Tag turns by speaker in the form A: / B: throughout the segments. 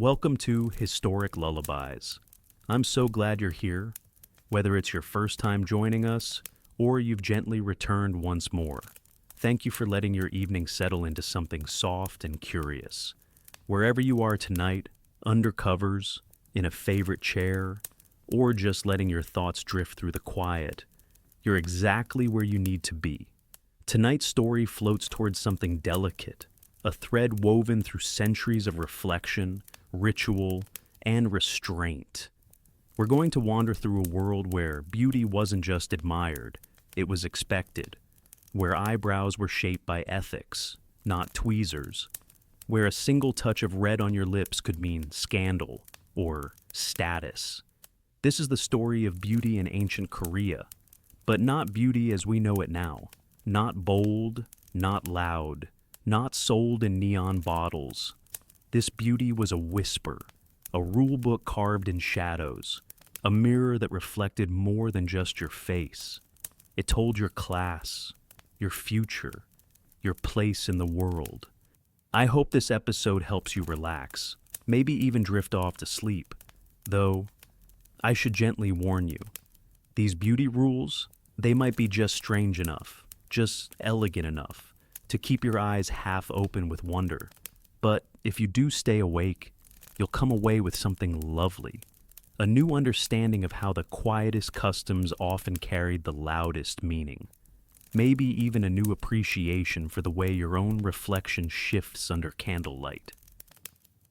A: Welcome to Historic Lullabies. I'm so glad you're here, whether it's your first time joining us or you've gently returned once more. Thank you for letting your evening settle into something soft and curious. Wherever you are tonight, under covers, in a favorite chair, or just letting your thoughts drift through the quiet, you're exactly where you need to be. Tonight's story floats towards something delicate, a thread woven through centuries of reflection, ritual, and restraint. We're going to wander through a world where beauty wasn't just admired, it was expected, where eyebrows were shaped by ethics, not tweezers, where a single touch of red on your lips could mean scandal or status. This is the story of beauty in ancient Korea, but not beauty as we know it now. Not bold, not loud, not sold in neon bottles. This beauty was a whisper, a rulebook carved in shadows, a mirror that reflected more than just your face. It told your class, your future, your place in the world. I hope this episode helps you relax, maybe even drift off to sleep. Though, I should gently warn you, these beauty rules, they might be just strange enough, just elegant enough, to keep your eyes half open with wonder. But if you do stay awake, you'll come away with something lovely. A new understanding of how the quietest customs often carried the loudest meaning. Maybe even a new appreciation for the way your own reflection shifts under candlelight.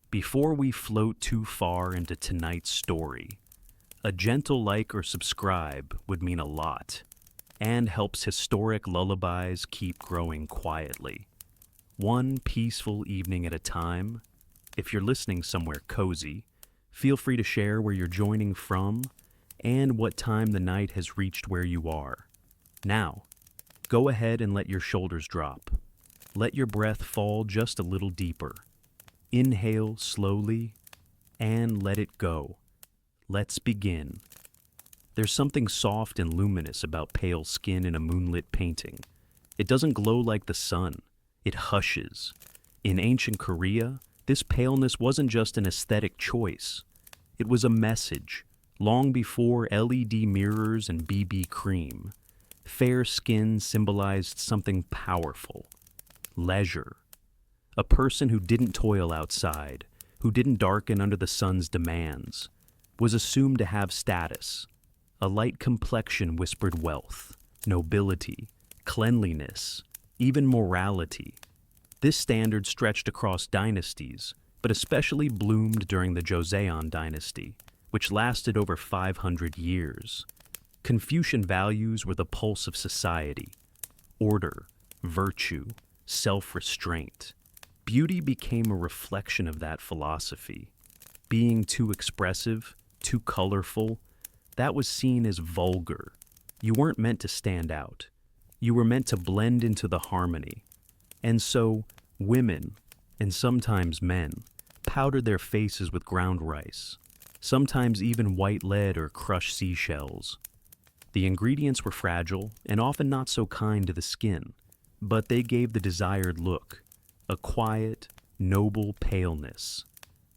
A: Before we float too far into tonight's story, a gentle like or subscribe would mean a lot, and helps Historic Lullabies keep growing quietly. One peaceful evening at a time. If you're listening somewhere cozy, feel free to share where you're joining from and what time the night has reached where you are. Now, go ahead and let your shoulders drop. Let your breath fall just a little deeper. Inhale slowly and let it go. Let's begin. There's something soft and luminous about pale skin in a moonlit painting. It doesn't glow like the sun. It hushes. In ancient Korea, this paleness wasn't just an aesthetic choice. It was a message, long before LED mirrors and BB cream. Fair skin symbolized something powerful. Leisure. A person who didn't toil outside, who didn't darken under the sun's demands, was assumed to have status. A light complexion whispered wealth, nobility, cleanliness, even morality. This standard stretched across dynasties, but especially bloomed during the Joseon Dynasty, which lasted over 500 years. Confucian values were the pulse of society: order, virtue, self-restraint. Beauty became a reflection of that philosophy. Being too expressive, too colorful, that was seen as vulgar. You weren't meant to stand out. You were meant to blend into the harmony. And so, women, and sometimes men, powdered their faces with ground rice, sometimes even white lead or crushed seashells. The ingredients were fragile and often not so kind to the skin, but they gave the desired look, a quiet, noble paleness.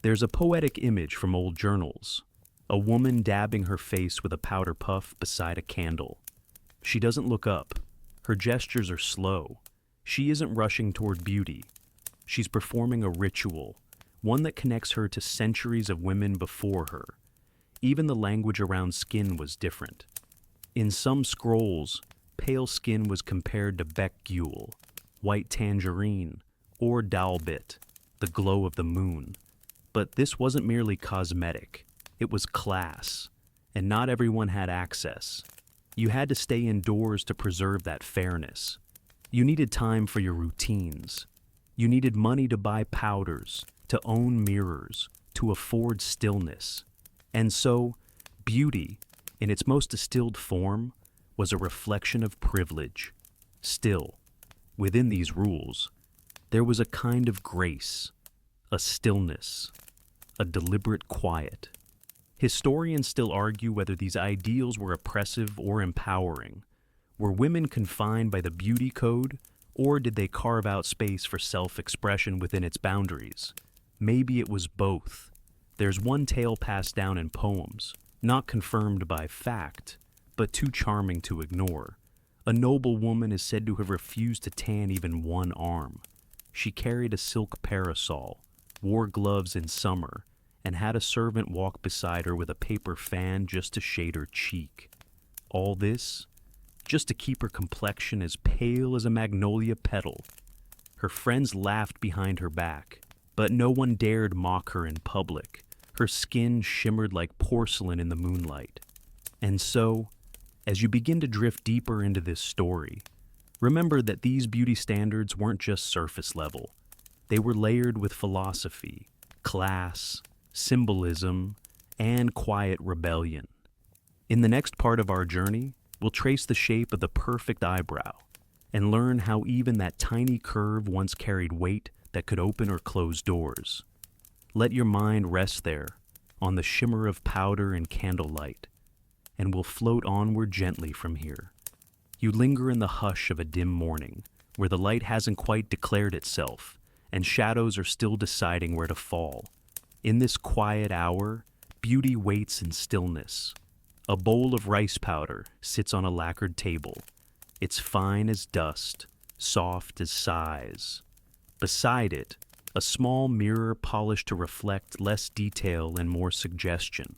A: There's a poetic image from old journals, a woman dabbing her face with a powder puff beside a candle. She doesn't look up. Her gestures are slow. She isn't rushing toward beauty. She's performing a ritual, one that connects her to centuries of women before her. Even the language around skin was different. In some scrolls, pale skin was compared to Baekgul, white tangerine, or dalbit, the glow of the moon. But this wasn't merely cosmetic. It was class, and not everyone had access. You had to stay indoors to preserve that fairness. You needed time for your routines. You needed money to buy powders, to own mirrors, to afford stillness. And so, beauty, in its most distilled form, was a reflection of privilege. Still, within these rules, there was a kind of grace, a stillness, a deliberate quiet. Historians still argue whether these ideals were oppressive or empowering. Were women confined by the beauty code, or did they carve out space for self-expression within its boundaries? Maybe it was both. There's one tale passed down in poems, not confirmed by fact, but too charming to ignore. A noble woman is said to have refused to tan even one arm. She carried a silk parasol, wore gloves in summer, and had a servant walk beside her with a paper fan just to shade her cheek. All this just to keep her complexion as pale as a magnolia petal. Her friends laughed behind her back, but no one dared mock her in public. Her skin shimmered like porcelain in the moonlight. And so, as you begin to drift deeper into this story, remember that these beauty standards weren't just surface level. They were layered with philosophy, class, symbolism, and quiet rebellion. In the next part of our journey, we'll trace the shape of the perfect eyebrow and learn how even that tiny curve once carried weight that could open or close doors. Let your mind rest there, on the shimmer of powder and candlelight, and we'll float onward gently from here. You linger in the hush of a dim morning, where the light hasn't quite declared itself, and shadows are still deciding where to fall. In this quiet hour, beauty waits in stillness. A bowl of rice powder sits on a lacquered table. It's fine as dust, soft as sighs. Beside it, a small mirror polished to reflect less detail and more suggestion,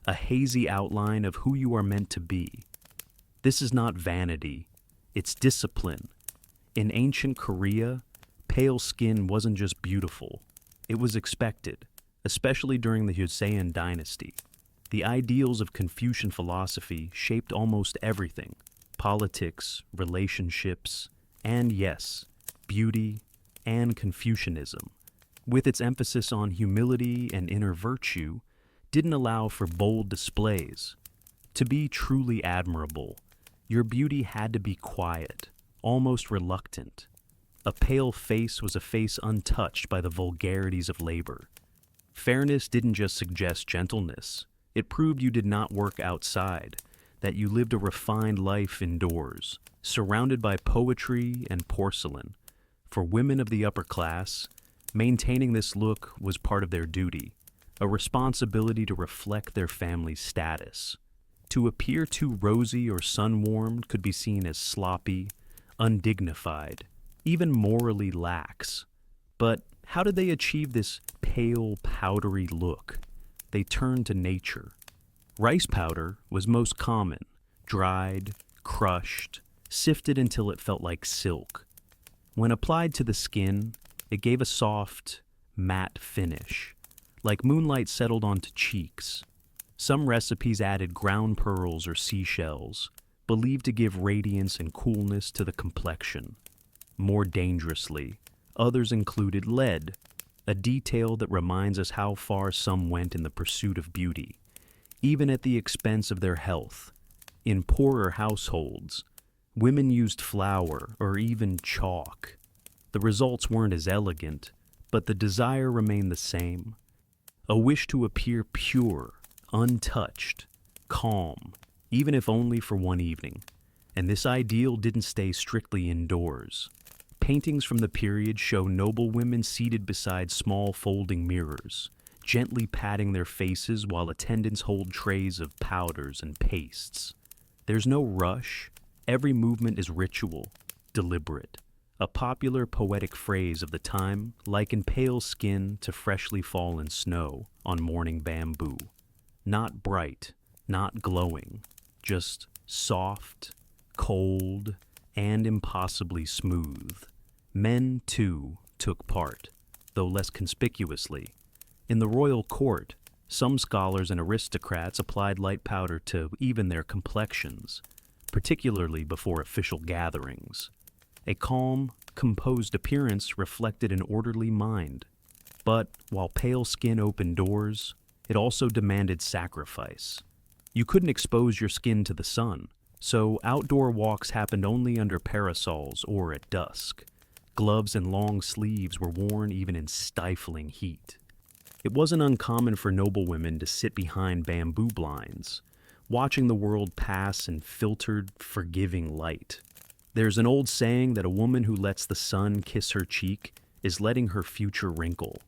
A: a hazy outline of who you are meant to be. This is not vanity, it's discipline. In ancient Korea, pale skin wasn't just beautiful, it was expected, especially during the Joseon Dynasty. The ideals of Confucian philosophy shaped almost everything: politics, relationships, and yes, beauty and Confucianism, with its emphasis on humility and inner virtue, didn't allow for bold displays. To be truly admirable, your beauty had to be quiet, almost reluctant. A pale face was a face untouched by the vulgarities of labor. Fairness didn't just suggest gentleness, it proved you did not work outside, that you lived a refined life indoors, surrounded by poetry and porcelain. For women of the upper class, maintaining this look was part of their duty, a responsibility to reflect their family's status. To appear too rosy or sun-warmed could be seen as sloppy, undignified, even morally lax. But how did they achieve this pale, powdery look? They turned to nature. Rice powder was most common, dried, crushed, sifted until it felt like silk. When applied to the skin, it gave a soft, matte finish, like moonlight settled onto cheeks. Some recipes added ground pearls or seashells, believed to give radiance and coolness to the complexion. More dangerously, others included lead, a detail that reminds us how far some went in the pursuit of beauty, even at the expense of their health. In poorer households, women used flour or even chalk. The results weren't as elegant, but the desire remained the same. A wish to appear pure, untouched, calm, even if only for one evening. And this ideal didn't stay strictly indoors. Paintings from the period show noble women seated beside small folding mirrors, gently patting their faces while attendants hold trays of powders and pastes. There's no rush. Every movement is ritual, deliberate. A popular poetic phrase of the time likened pale skin to freshly fallen snow on morning bamboo. Not bright, not glowing, just soft, cold, and impossibly smooth. Men, too, took part, though less conspicuously. In the royal court, some scholars and aristocrats applied light powder to even their complexions, particularly before official gatherings. A calm, composed appearance reflected an orderly mind. But while pale skin opened doors, it also demanded sacrifice. You couldn't expose your skin to the sun, so outdoor walks happened only under parasols or at dusk. Gloves and long sleeves were worn even in stifling heat. It wasn't uncommon for noblewomen to sit behind bamboo blinds, watching the world pass in filtered, forgiving light. There's an old saying that a woman who lets the sun kiss her cheek is letting her future wrinkle.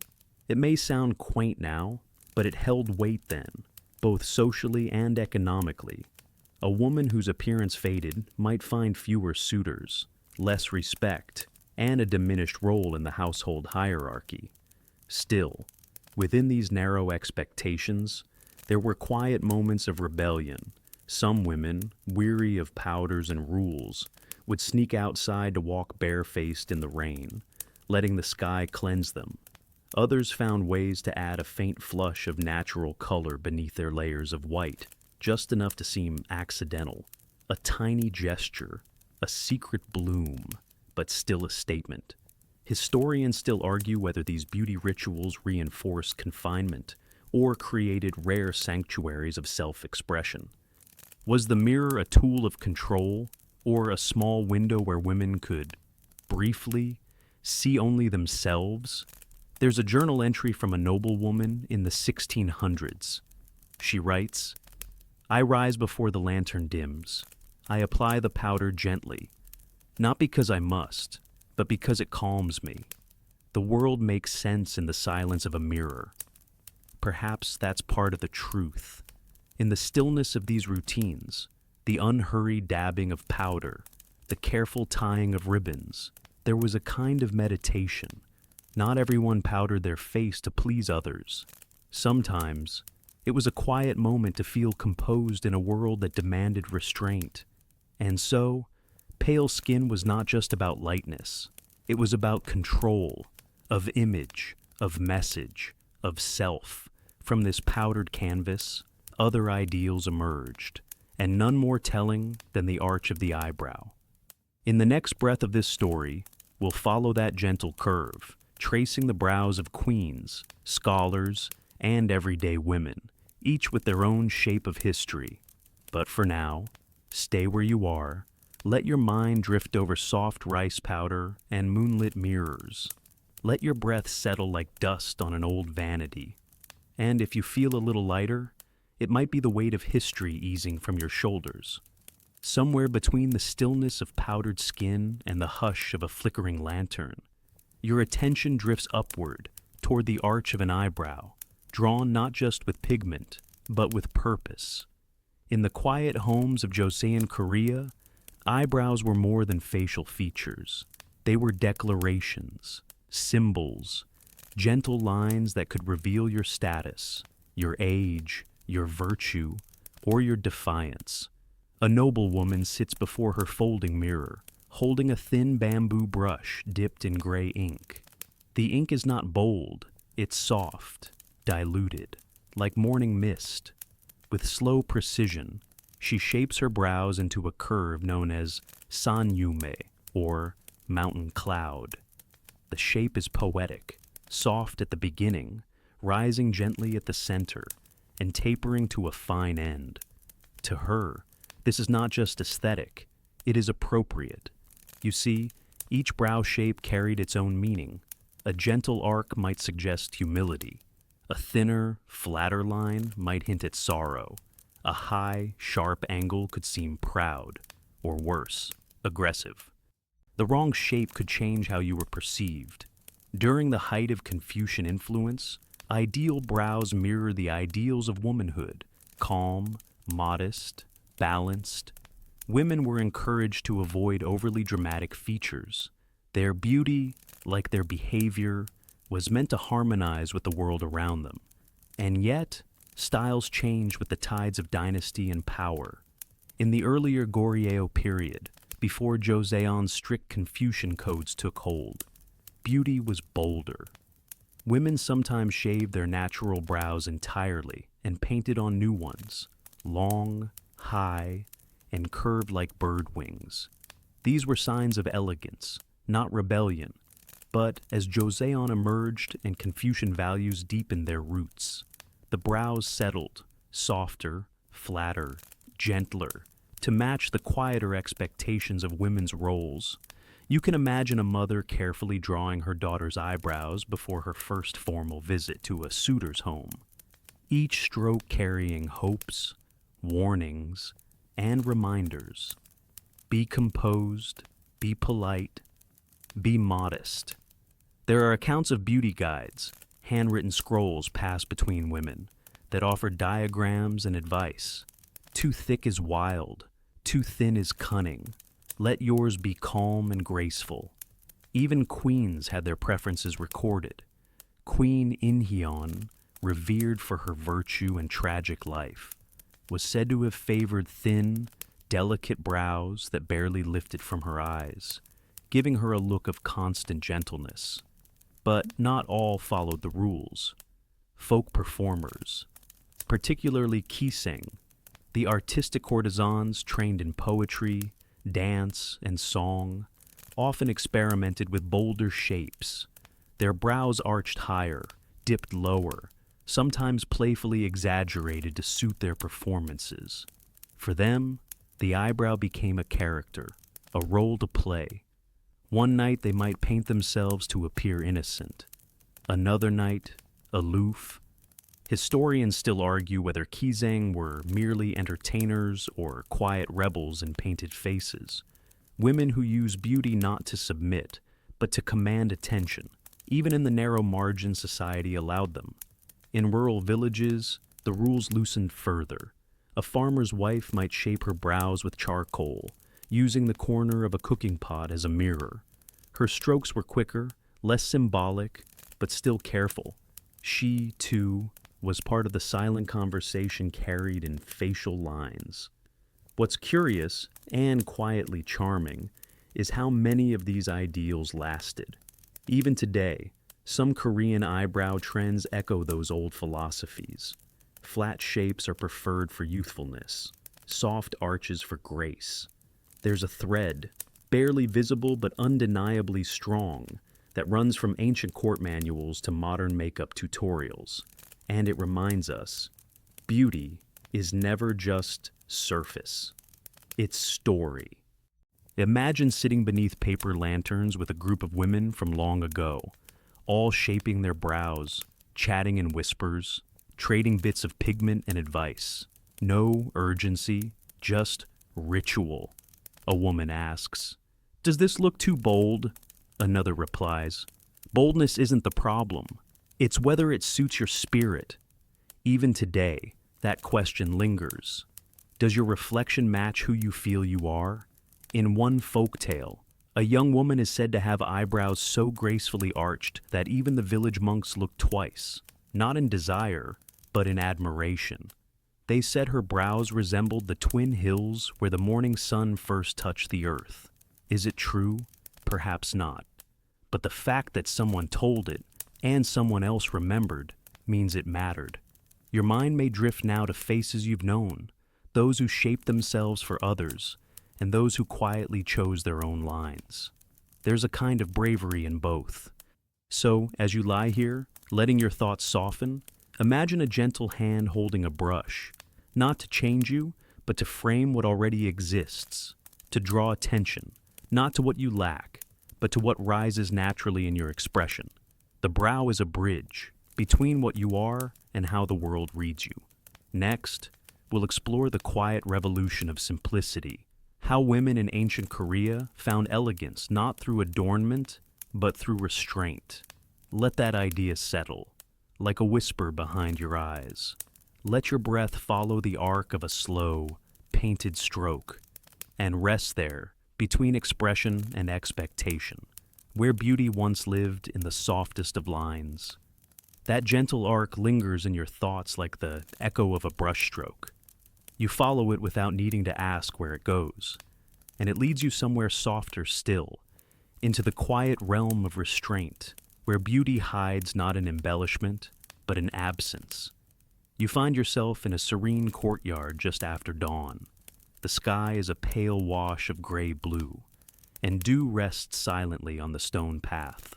A: It may sound quaint now, But it held weight then, both socially and economically. A woman whose appearance faded might find fewer suitors, less respect, and a diminished role in the household hierarchy. Still, within these narrow expectations, there were quiet moments of rebellion. Some women, weary of powders and rules, would sneak outside to walk barefaced in the rain, letting the sky cleanse them. Others found ways to add a faint flush of natural color beneath their layers of white, just enough to seem accidental. A tiny gesture, a secret bloom, but still a statement. Historians still argue whether these beauty rituals reinforced confinement or created rare sanctuaries of self-expression. Was the mirror a tool of control, or a small window where women could, briefly, see only themselves? There's a journal entry from a noblewoman in the 1600s. She writes, "I rise before the lantern dims. I apply the powder gently, not because I must, but because it calms me. The world makes sense in the silence of a mirror. Perhaps that's part of the truth. In the stillness of these routines, the unhurried dabbing of powder, the careful tying of ribbons, there was a kind of meditation. Not everyone powdered their face to please others. Sometimes, it was a quiet moment to feel composed in a world that demanded restraint. And so, pale skin was not just about lightness. It was about control, of image, of message, of self. From this powdered canvas, other ideals emerged, and none more telling than the arch of the eyebrow. In the next breath of this story, we'll follow that gentle curve, tracing the brows of queens, scholars, and everyday women, each with their own shape of history. But for now, stay where you are. Let your mind drift over soft rice powder and moonlit mirrors. Let your breath settle like dust on an old vanity. And if you feel a little lighter, it might be the weight of history easing from your shoulders. Somewhere between the stillness of powdered skin and the hush of a flickering lantern, your attention drifts upward toward the arch of an eyebrow, drawn not just with pigment, but with purpose. In the quiet homes of Joseon, Korea, eyebrows were more than facial features. They were declarations, symbols, gentle lines that could reveal your status, your age, your virtue, or your defiance. A noblewoman sits before her folding mirror, holding a thin bamboo brush dipped in gray ink. The ink is not bold, it's soft, diluted, like morning mist. With slow precision, she shapes her brows into a curve known as sanyume, or mountain cloud. The shape is poetic, soft at the beginning, rising gently at the center, and tapering to a fine end. To her, this is not just aesthetic, it is appropriate. You see, each brow shape carried its own meaning. A gentle arc might suggest humility. A thinner, flatter line might hint at sorrow. A high, sharp angle could seem proud, or worse, aggressive. The wrong shape could change how you were perceived. During the height of Confucian influence, ideal brows mirror the ideals of womanhood, calm, modest, balanced. Women were encouraged to avoid overly dramatic features. Their beauty, like their behavior, was meant to harmonize with the world around them. And yet, styles changed with the tides of dynasty and power. In the earlier Goryeo period, before Joseon's strict Confucian codes took hold, beauty was bolder. Women sometimes shaved their natural brows entirely and painted on new ones, long, high, and curved like bird wings. These were signs of elegance, not rebellion, but as Joseon emerged and Confucian values deepened their roots, the brows settled, softer, flatter, gentler, to match the quieter expectations of women's roles. You can imagine a mother carefully drawing her daughter's eyebrows before her first formal visit to a suitor's home, each stroke carrying hopes, warnings, and reminders. Be composed, be polite, be modest. There are accounts of beauty guides, handwritten scrolls passed between women that offered diagrams and advice. Too thick is wild, too thin is cunning. Let yours be calm and graceful. Even queens had their preferences recorded. Queen Inheon, revered for her virtue and tragic life, was said to have favored thin, delicate brows that barely lifted from her eyes, giving her a look of constant gentleness. But not all followed the rules. Folk performers, particularly Kiseng, the artistic courtesans trained in poetry, dance, and song, often experimented with bolder shapes. Their brows arched higher, dipped lower, sometimes playfully exaggerated to suit their performances. For them, the eyebrow became a character, a role to play. One night they might paint themselves to appear innocent. Another night, aloof. Historians still argue whether Kiseng were merely entertainers or quiet rebels in painted faces, women who use beauty not to submit, but to command attention, even in the narrow margins society allowed them. In rural villages, the rules loosened further. A farmer's wife might shape her brows with charcoal, using the corner of a cooking pot as a mirror. Her strokes were quicker, less symbolic, but still careful. She, too, was part of the silent conversation carried in facial lines. What's curious, and quietly charming, is how many of these ideals lasted. Even today, some Korean eyebrow trends echo those old philosophies. Flat shapes are preferred for youthfulness, soft arches for grace. There's a thread, barely visible but undeniably strong, that runs from ancient court manuals to modern makeup tutorials. And it reminds us, beauty is never just surface. It's story. Imagine sitting beneath paper lanterns with a group of women from long ago, all shaping their brows, chatting in whispers, trading bits of pigment and advice. No urgency, just ritual. A woman asks, "Does this look too bold?" Another replies, "Boldness isn't the problem. It's whether it suits your spirit." Even today, that question lingers. Does your reflection match who you feel you are? In one folk tale, a young woman is said to have eyebrows so gracefully arched that even the village monks looked twice, not in desire, but in admiration. They said her brows resembled the twin hills where the morning sun first touched the earth. Is it true? Perhaps not. But the fact that someone told it, and someone else remembered, means it mattered. Your mind may drift now to faces you've known, those who shaped themselves for others, and those who quietly chose their own lines. There's a kind of bravery in both. So, as you lie here, letting your thoughts soften, imagine a gentle hand holding a brush, not to change you, but to frame what already exists, to draw attention, not to what you lack, but to what rises naturally in your expression. The brow is a bridge between what you are and how the world reads you. Next, we'll explore the quiet revolution of simplicity, how women in ancient Korea found elegance not through adornment, but through restraint. Let that idea settle, like a whisper behind your eyes. Let your breath follow the arc of a slow, painted stroke, and rest there between expression and expectation, where beauty once lived in the softest of lines. That gentle arc lingers in your thoughts like the echo of a brushstroke. You follow it without needing to ask where it goes, and it leads you somewhere softer still, into the quiet realm of restraint, where beauty hides not in embellishment, but in absence. You find yourself in a serene courtyard just after dawn. The sky is a pale wash of gray-blue, and dew rests silently on the stone path.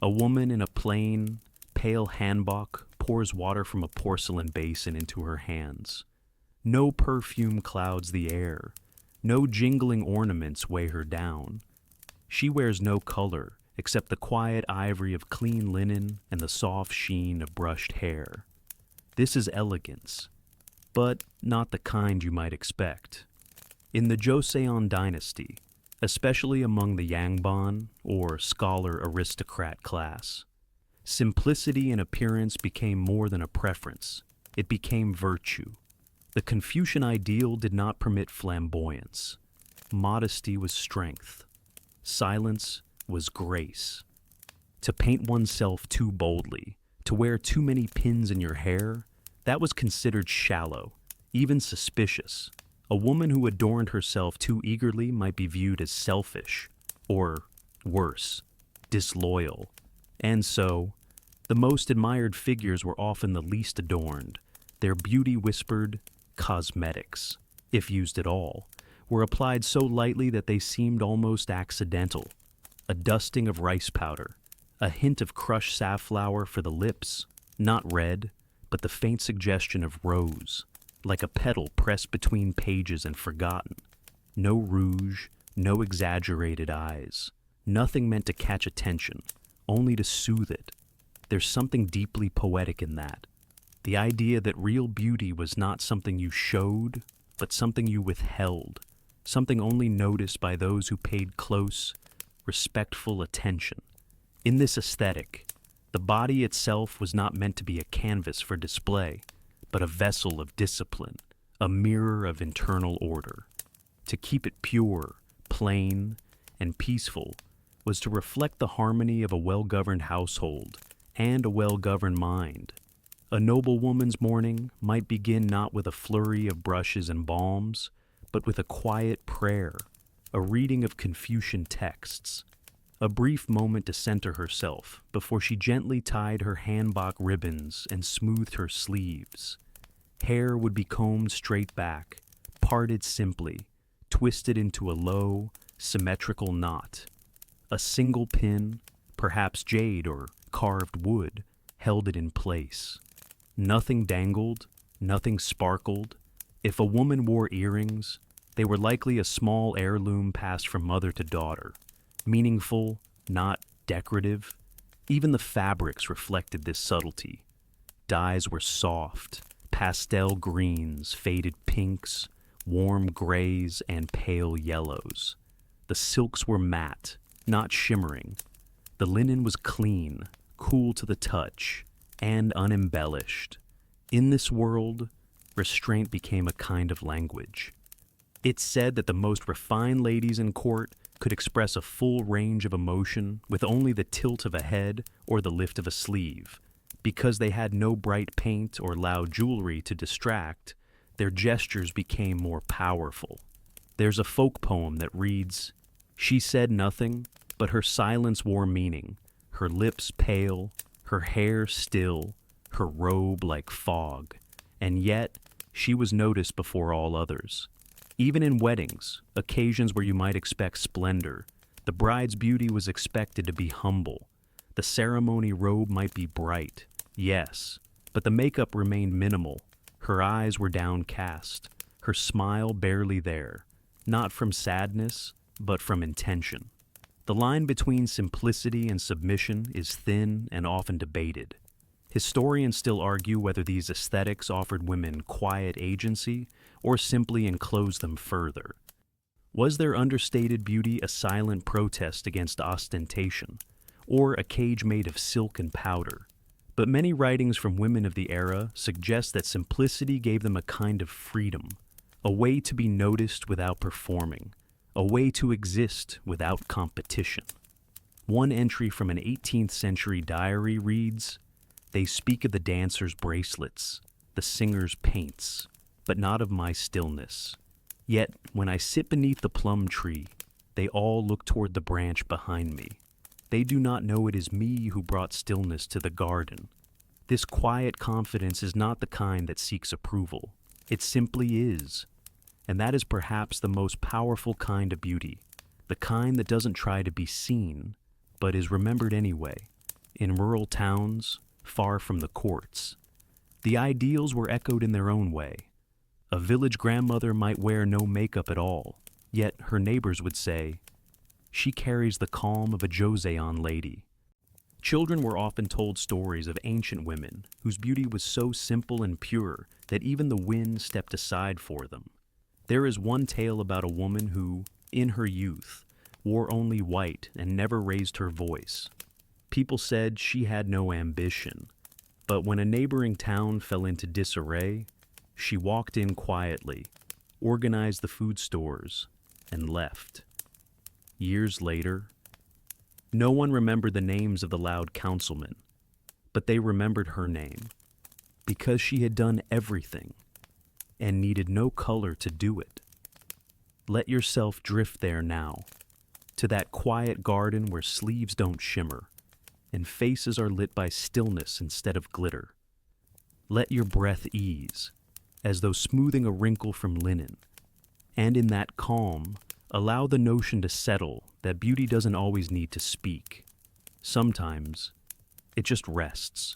A: A woman in a plain, pale hanbok pours water from a porcelain basin into her hands. No perfume clouds the air. No jingling ornaments weigh her down. She wears no color except the quiet ivory of clean linen and the soft sheen of brushed hair. This is elegance, but not the kind you might expect. In the Joseon Dynasty, especially among the Yangban or scholar aristocrat class, Simplicity in appearance became more than a preference. It became virtue. The Confucian ideal did not permit flamboyance. Modesty was strength. Silence was grace. To paint oneself too boldly, to wear too many pins in your hair, that was considered shallow, even suspicious. A woman who adorned herself too eagerly might be viewed as selfish, or, worse, disloyal. And so, the most admired figures were often the least adorned. Their beauty whispered cosmetics, if used at all, were applied so lightly that they seemed almost accidental. A dusting of rice powder, a hint of crushed safflower for the lips, not red, but the faint suggestion of rose, like a petal pressed between pages and forgotten. No rouge, no exaggerated eyes, nothing meant to catch attention, only to soothe it. There's something deeply poetic in that. The idea that real beauty was not something you showed, but something you withheld, something only noticed by those who paid close, respectful attention. In this aesthetic, the body itself was not meant to be a canvas for display, but a vessel of discipline, a mirror of internal order. To keep it pure, plain, and peaceful was to reflect the harmony of a well-governed household and a well-governed mind. A noble woman's morning might begin not with a flurry of brushes and balms, but with a quiet prayer, a reading of Confucian texts, a brief moment to center herself before she gently tied her hanbok ribbons and smoothed her sleeves. Hair would be combed straight back, parted simply, twisted into a low, symmetrical knot. A single pin, perhaps jade or carved wood, held it in place. Nothing dangled, nothing sparkled. If a woman wore earrings, they were likely a small heirloom passed from mother to daughter, meaningful, not decorative. Even the fabrics reflected this subtlety. Dyes were soft, pastel greens, faded pinks, warm grays, and pale yellows. The silks were matte, not shimmering. The linen was clean, cool to the touch, and unembellished. In this world, restraint became a kind of language. It's said that the most refined ladies in court could express a full range of emotion with only the tilt of a head or the lift of a sleeve. Because they had no bright paint or loud jewelry to distract, their gestures became more powerful. There's a folk poem that reads, "She said nothing, but her silence wore meaning, her lips pale, her hair still, her robe like fog, and yet she was noticed before all others." Even in weddings, occasions where you might expect splendor, the bride's beauty was expected to be humble. The ceremony robe might be bright, yes, but the makeup remained minimal. Her eyes were downcast, her smile barely there, not from sadness, but from intention. The line between simplicity and submission is thin and often debated. Historians still argue whether these aesthetics offered women quiet agency or simply enclosed them further. Was their understated beauty a silent protest against ostentation, or a cage made of silk and powder? But many writings from women of the era suggest that simplicity gave them a kind of freedom, a way to be noticed without performing, a way to exist without competition. One entry from an 18th century diary reads, "They speak of the dancer's bracelets, the singer's paints, but not of my stillness. Yet, when I sit beneath the plum tree, they all look toward the branch behind me. They do not know it is me who brought stillness to the garden." This quiet confidence is not the kind that seeks approval. It simply is. And that is perhaps the most powerful kind of beauty, the kind that doesn't try to be seen, but is remembered anyway. In rural towns, far from the courts, the ideals were echoed in their own way. A village grandmother might wear no makeup at all, yet her neighbors would say, "She carries the calm of a Joseon lady." Children were often told stories of ancient women whose beauty was so simple and pure that even the wind stepped aside for them. There is one tale about a woman who, in her youth, wore only white and never raised her voice. People said she had no ambition, but when a neighboring town fell into disarray, she walked in quietly, organized the food stores, and left. Years later, no one remembered the names of the loud councilmen, but they remembered her name, because she had done everything and needed no color to do it. Let yourself drift there now, to that quiet garden where sleeves don't shimmer and faces are lit by stillness instead of glitter. Let your breath ease, as though smoothing a wrinkle from linen, and in that calm, allow the notion to settle that beauty doesn't always need to speak. Sometimes, it just rests.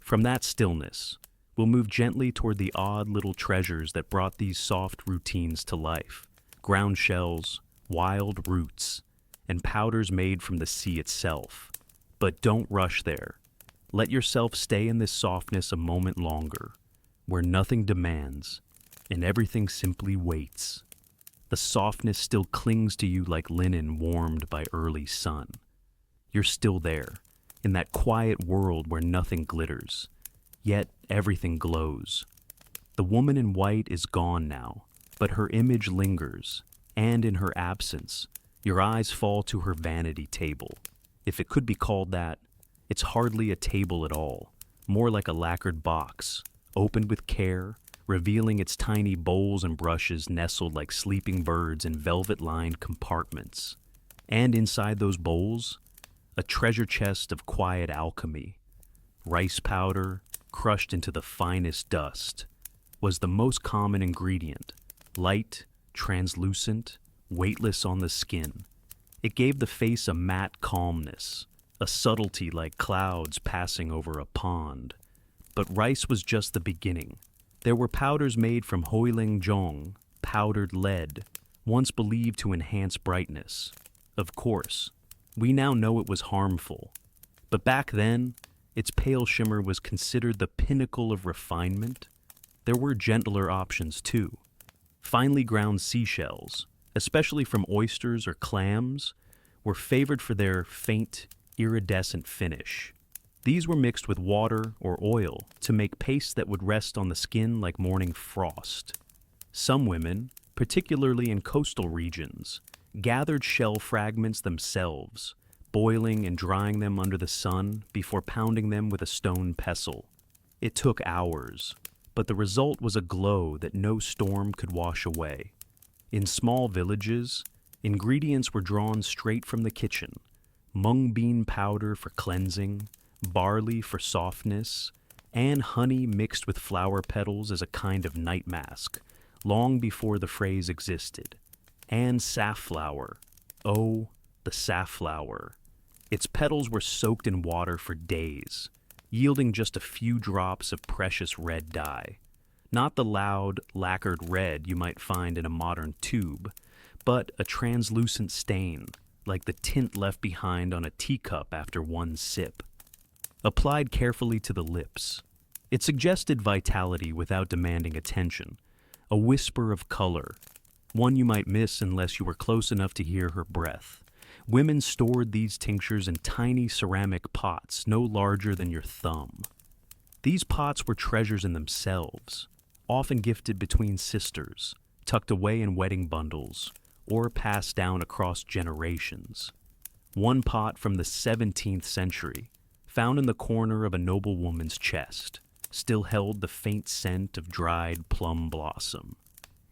A: From that stillness, we'll move gently toward the odd little treasures that brought these soft routines to life. Ground shells, wild roots, and powders made from the sea itself. But don't rush there. Let yourself stay in this softness a moment longer, where nothing demands, and everything simply waits. The softness still clings to you like linen warmed by early sun. You're still there, in that quiet world where nothing glitters, yet everything glows. The woman in white is gone now, but her image lingers, and in her absence, your eyes fall to her vanity table. If it could be called that, it's hardly a table at all, more like a lacquered box, opened with care, revealing its tiny bowls and brushes nestled like sleeping birds in velvet-lined compartments. And inside those bowls, a treasure chest of quiet alchemy. Rice powder, crushed into the finest dust, was the most common ingredient, light, translucent, weightless on the skin. It gave the face a matte calmness, a subtlety like clouds passing over a pond. But rice was just the beginning. There were powders made from hoiling jong, powdered lead, once believed to enhance brightness. Of course, we now know it was harmful. But back then, its pale shimmer was considered the pinnacle of refinement. There were gentler options too. Finely ground seashells, especially from oysters or clams, were favored for their faint, iridescent finish. These were mixed with water or oil to make paste that would rest on the skin like morning frost. Some women, particularly in coastal regions, gathered shell fragments themselves, boiling and drying them under the sun before pounding them with a stone pestle. It took hours, but the result was a glow that no storm could wash away. In small villages, ingredients were drawn straight from the kitchen: mung bean powder for cleansing, barley for softness, and honey mixed with flower petals as a kind of night mask, long before the phrase existed. And safflower. Oh, the safflower. Its petals were soaked in water for days, yielding just a few drops of precious red dye. Not the loud, lacquered red you might find in a modern tube, but a translucent stain, like the tint left behind on a teacup after one sip. Applied carefully to the lips, it suggested vitality without demanding attention, a whisper of color, one you might miss unless you were close enough to hear her breath. Women stored these tinctures in tiny ceramic pots no larger than your thumb. These pots were treasures in themselves, often gifted between sisters, tucked away in wedding bundles, or passed down across generations. One pot from the 17th century, found in the corner of a noblewoman's chest, still held the faint scent of dried plum blossom.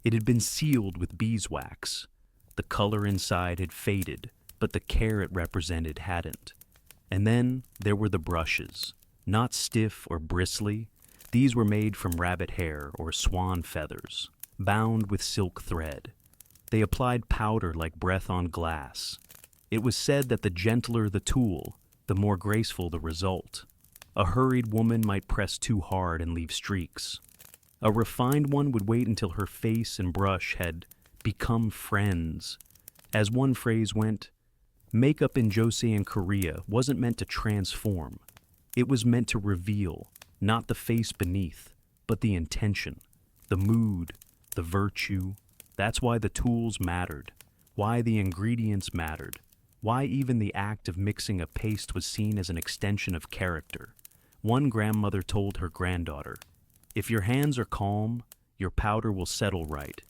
A: It had been sealed with beeswax. The color inside had faded, but the care it represented hadn't. And then there were the brushes, not stiff or bristly. These were made from rabbit hair or swan feathers, bound with silk thread. They applied powder like breath on glass. It was said that the gentler the tool, the more graceful the result. A hurried woman might press too hard and leave streaks. A refined one would wait until her face and brush had become friends. As one phrase went, makeup in Joseon, Korea wasn't meant to transform. It was meant to reveal, not the face beneath, but the intention, the mood, the virtue. That's why the tools mattered, why the ingredients mattered. Why even the act of mixing a paste was seen as an extension of character. One grandmother told her granddaughter, "If your hands are calm, your powder will settle right.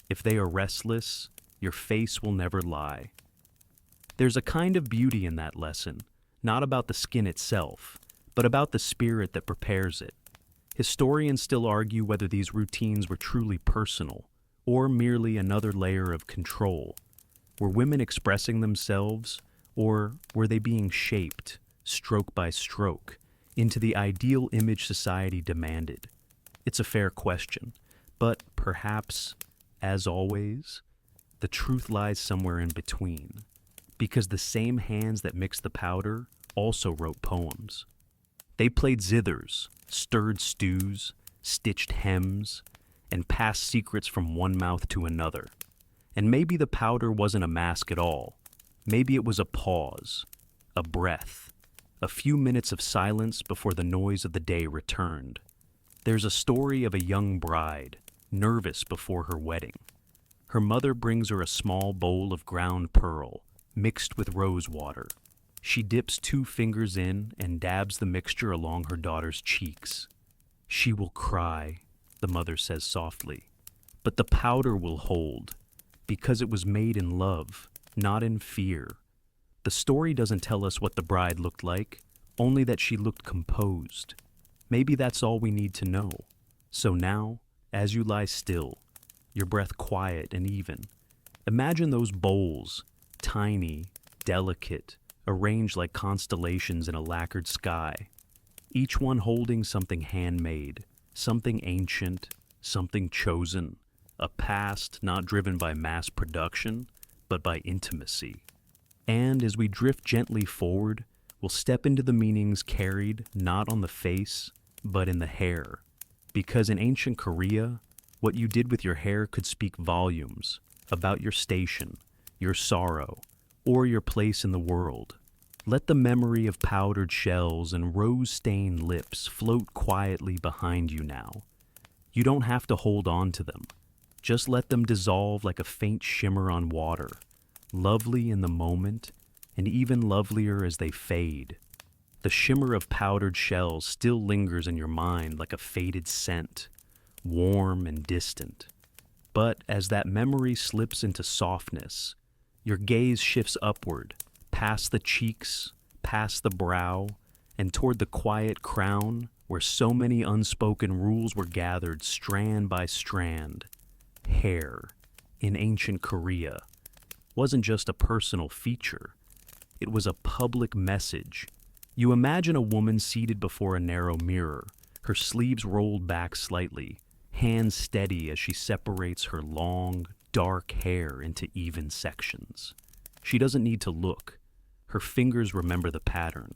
A: If they are restless, your face will never lie." There's a kind of beauty in that lesson, not about the skin itself, but about the spirit that prepares it. Historians still argue whether these routines were truly personal, or merely another layer of control. Were women expressing themselves, or were they being shaped, stroke by stroke, into the ideal image society demanded? It's a fair question, but perhaps, as always, the truth lies somewhere in between, because the same hands that mixed the powder also wrote poems. They played zithers, stirred stews, stitched hems, and passed secrets from one mouth to another. And maybe the powder wasn't a mask at all. Maybe it was a pause, a breath, a few minutes of silence before the noise of the day returned. There's a story of a young bride, nervous before her wedding. Her mother brings her a small bowl of ground pearl, mixed with rose water. She dips 2 fingers in and dabs the mixture along her daughter's cheeks. "She will cry," the mother says softly, "but the powder will hold, because it was made in love, not in fear." The story doesn't tell us what the bride looked like, only that she looked composed. Maybe that's all we need to know. So now, as you lie still, your breath quiet and even, imagine those bowls, tiny, delicate, arranged like constellations in a lacquered sky, each one holding something handmade, something ancient, something chosen, a past not driven by mass production, but by intimacy. And as we drift gently forward, we'll step into the meanings carried not on the face, but in the hair. Because in ancient Korea, what you did with your hair could speak volumes about your station, your sorrow, or your place in the world. Let the memory of powdered shells and rose-stained lips float quietly behind you now. You don't have to hold on to them. Just let them dissolve like a faint shimmer on water, lovely in the moment, and even lovelier as they fade. The shimmer of powdered shells still lingers in your mind like a faded scent, warm and distant. But as that memory slips into softness, your gaze shifts upward, past the cheeks, past the brow, and toward the quiet crown where so many unspoken rules were gathered strand by strand. Hair, in ancient Korea, wasn't just a personal feature. It was a public message. You imagine a woman seated before a narrow mirror, her sleeves rolled back slightly, hands steady as she separates her long, dark hair into even sections. She doesn't need to look. Her fingers remember the pattern.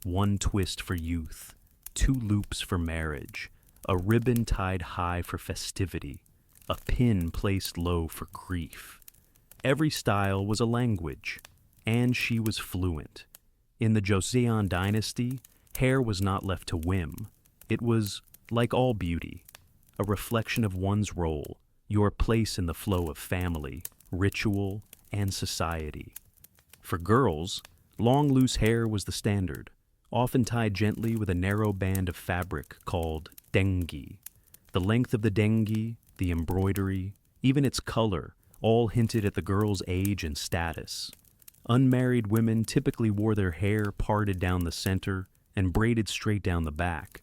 A: 1 twist for youth, 2 loops for marriage, a ribbon tied high for festivity, a pin placed low for grief. Every style was a language, and she was fluent. In the Joseon Dynasty, hair was not left to whim. It was, like all beauty, a reflection of one's role, your place in the flow of family, ritual, and society. For girls, long loose hair was the standard, often tied gently with a narrow band of fabric called dengi. The length of the dengi, the embroidery, even its color, all hinted at the girl's age and status. Unmarried women typically wore their hair parted down the center and braided straight down the back,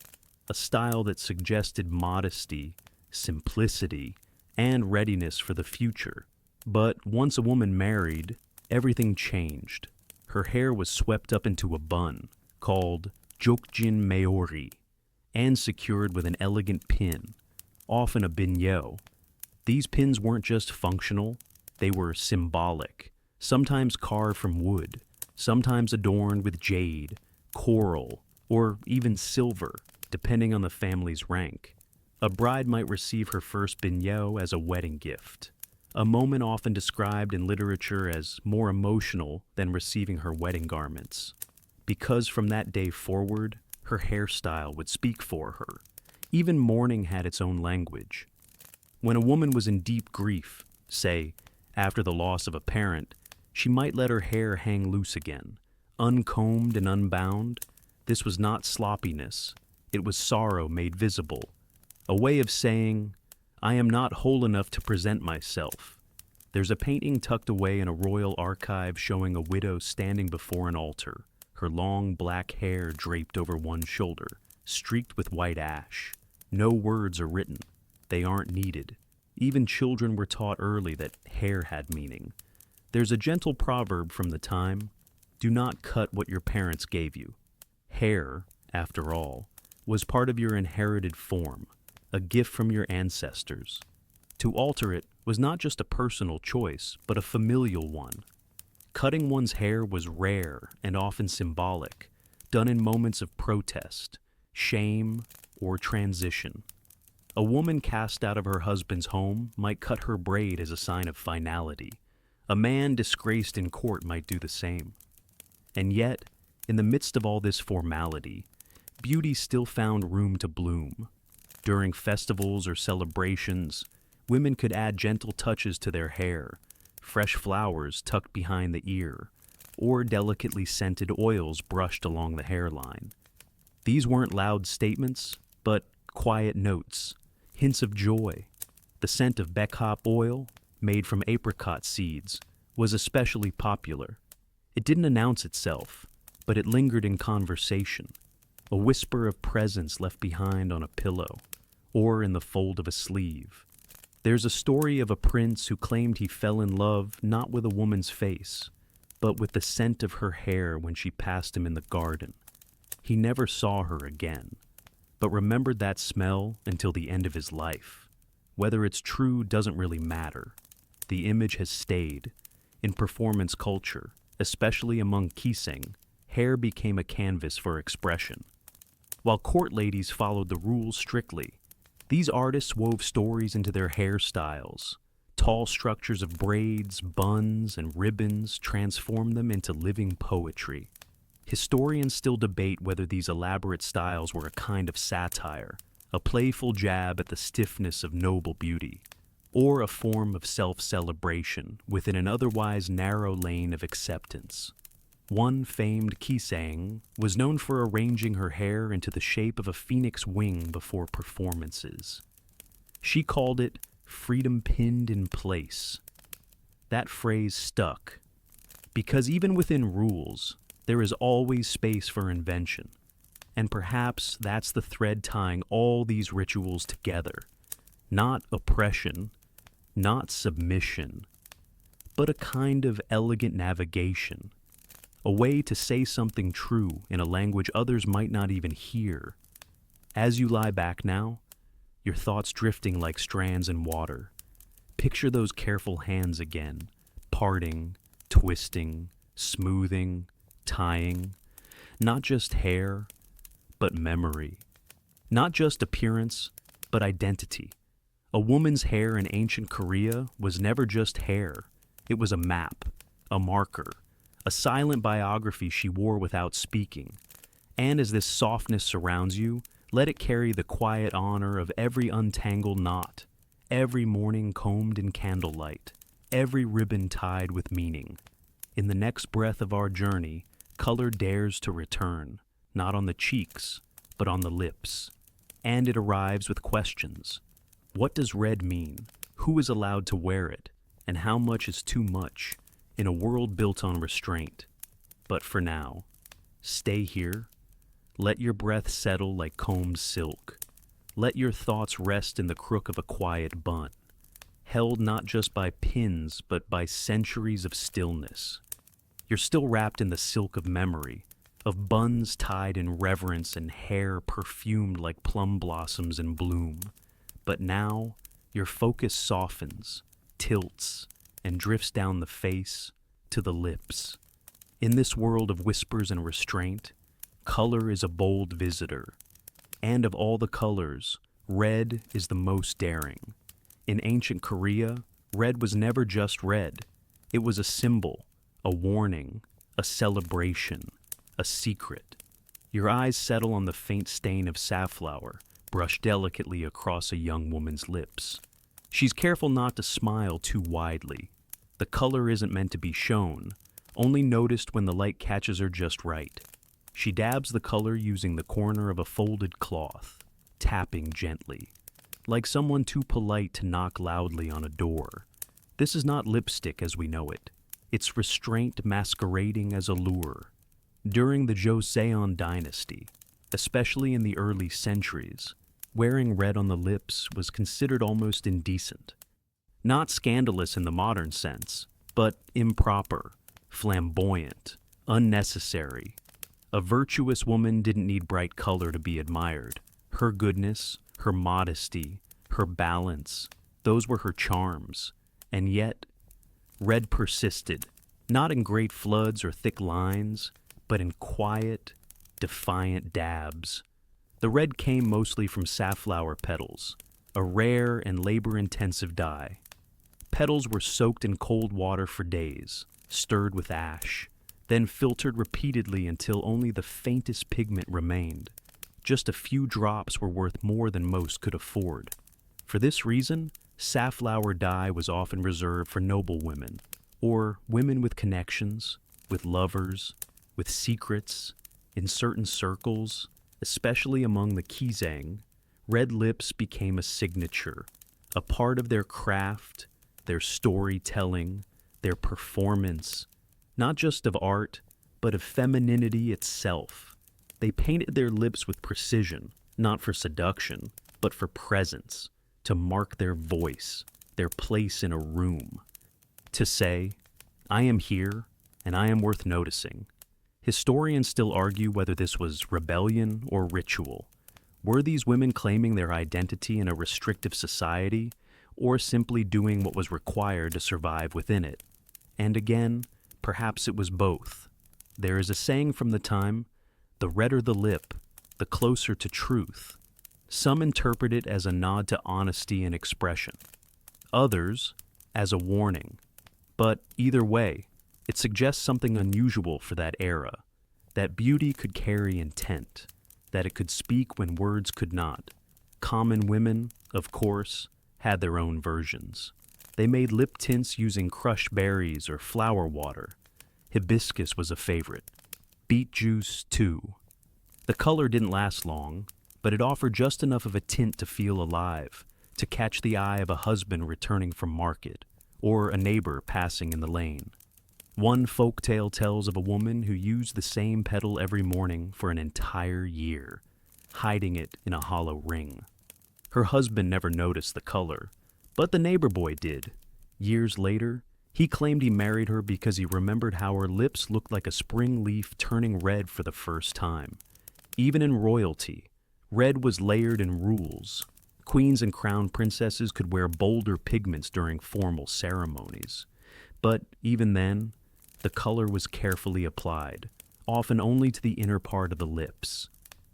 A: a style that suggested modesty, simplicity, and readiness for the future. But once a woman married, everything changed. Her hair was swept up into a bun, called jokjin meori, and secured with an elegant pin, often a binyeo. These pins weren't just functional, they were symbolic, sometimes carved from wood, sometimes adorned with jade, coral, or even silver, depending on the family's rank. A bride might receive her first binyeo as a wedding gift, a moment often described in literature as more emotional than receiving her wedding garments, because from that day forward, her hairstyle would speak for her. Even mourning had its own language. When a woman was in deep grief, say, after the loss of a parent, She might let her hair hang loose again, uncombed and unbound. This was not sloppiness. It was sorrow made visible, a way of saying, I am not whole enough to present myself. There's a painting tucked away in a royal archive showing a widow standing before an altar, her long black hair draped over one shoulder, streaked with white ash. No words are written. They aren't needed. Even children were taught early that hair had meaning. There's a gentle proverb from the time, do not cut what your parents gave you. Hair, after all, was part of your inherited form, a gift from your ancestors. To alter it was not just a personal choice, but a familial one. Cutting one's hair was rare and often symbolic, done in moments of protest, shame, or transition. A woman cast out of her husband's home might cut her braid as a sign of finality. A man disgraced in court might do the same. And yet, in the midst of all this formality, beauty still found room to bloom. During festivals or celebrations, women could add gentle touches to their hair, fresh flowers tucked behind the ear, or delicately scented oils brushed along the hairline. These weren't loud statements, but quiet notes, hints of joy. The scent of beckhop oil, made from apricot seeds, was especially popular. It didn't announce itself, but it lingered in conversation, a whisper of presence left behind on a pillow, or in the fold of a sleeve. There's a story of a prince who claimed he fell in love not with a woman's face, but with the scent of her hair when she passed him in the garden. He never saw her again, but remembered that smell until the end of his life. Whether it's true doesn't really matter. The image has stayed. In performance culture, especially among kiseng, hair became a canvas for expression. While court ladies followed the rules strictly, these artists wove stories into their hairstyles. Tall structures of braids, buns, and ribbons transformed them into living poetry. Historians still debate whether these elaborate styles were a kind of satire, a playful jab at the stiffness of noble beauty, or a form of self-celebration within an otherwise narrow lane of acceptance. One famed kiseng was known for arranging her hair into the shape of a phoenix wing before performances. She called it freedom pinned in place. That phrase stuck, because even within rules, there is always space for invention. And perhaps that's the thread tying all these rituals together. Not oppression, not submission, but a kind of elegant navigation. A way to say something true in a language others might not even hear. As you lie back now, your thoughts drifting like strands in water. Picture those careful hands again, parting, twisting, smoothing, tying. Not just hair, but memory. Not just appearance, but identity. A woman's hair in ancient Korea was never just hair. It was a map, a marker, a silent biography she wore without speaking. And as this softness surrounds you, let it carry the quiet honor of every untangled knot, every morning combed in candlelight, every ribbon tied with meaning. In the next breath of our journey, color dares to return, not on the cheeks, but on the lips. And it arrives with questions. What does red mean? Who is allowed to wear it? And how much is too much in a world built on restraint? But for now, stay here. Let your breath settle like combed silk. Let your thoughts rest in the crook of a quiet bun, held not just by pins, but by centuries of stillness. You're still wrapped in the silk of memory, of buns tied in reverence and hair perfumed like plum blossoms in bloom. But now, your focus softens, tilts, and drifts down the face to the lips. In this world of whispers and restraint, color is a bold visitor. And of all the colors, red is the most daring. In ancient Korea, red was never just red. It was a symbol, a warning, a celebration, a secret. Your eyes settle on the faint stain of safflower, brushed delicately across a young woman's lips. She's careful not to smile too widely. The color isn't meant to be shown, only noticed when the light catches her just right. She dabs the color using the corner of a folded cloth, tapping gently, like someone too polite to knock loudly on a door. This is not lipstick as we know it. It's restraint masquerading as allure. During the Joseon Dynasty, especially in the early centuries, wearing red on the lips was considered almost indecent. Not scandalous in the modern sense, but improper, flamboyant, unnecessary. A virtuous woman didn't need bright color to be admired. Her goodness, her modesty, her balance, those were her charms. And yet, red persisted, not in great floods or thick lines, but in quiet, defiant dabs. The red came mostly from safflower petals, a rare and labor-intensive dye. Petals were soaked in cold water for days, stirred with ash, then filtered repeatedly until only the faintest pigment remained. Just a few drops were worth more than most could afford. For this reason, safflower dye was often reserved for noble women, or women with connections, with lovers, with secrets. In certain circles, especially among the Kizang, red lips became a signature, a part of their craft, their storytelling, their performance, not just of art, but of femininity itself. They painted their lips with precision, not for seduction, but for presence, to mark their voice, their place in a room. To say, I am here, and I am worth noticing. Historians still argue whether this was rebellion or ritual. Were these women claiming their identity in a restrictive society, or simply doing what was required to survive within it? And again, perhaps it was both. There is a saying from the time, the redder the lip, the closer to truth. Some interpret it as a nod to honesty and expression, others as a warning. But either way, it suggests something unusual for that era, that beauty could carry intent, that it could speak when words could not. Common women, of course, had their own versions. They made lip tints using crushed berries or flower water. Hibiscus was a favorite. Beet juice, too. The color didn't last long, but it offered just enough of a tint to feel alive, to catch the eye of a husband returning from market, or a neighbor passing in the lane. One folktale tells of a woman who used the same petal every morning for an entire year, hiding it in a hollow ring. Her husband never noticed the color, but the neighbor boy did. Years later, he claimed he married her because he remembered how her lips looked like a spring leaf turning red for the first time. Even in royalty, red was layered in rules. Queens and crown princesses could wear bolder pigments during formal ceremonies. But even then, the color was carefully applied, often only to the inner part of the lips.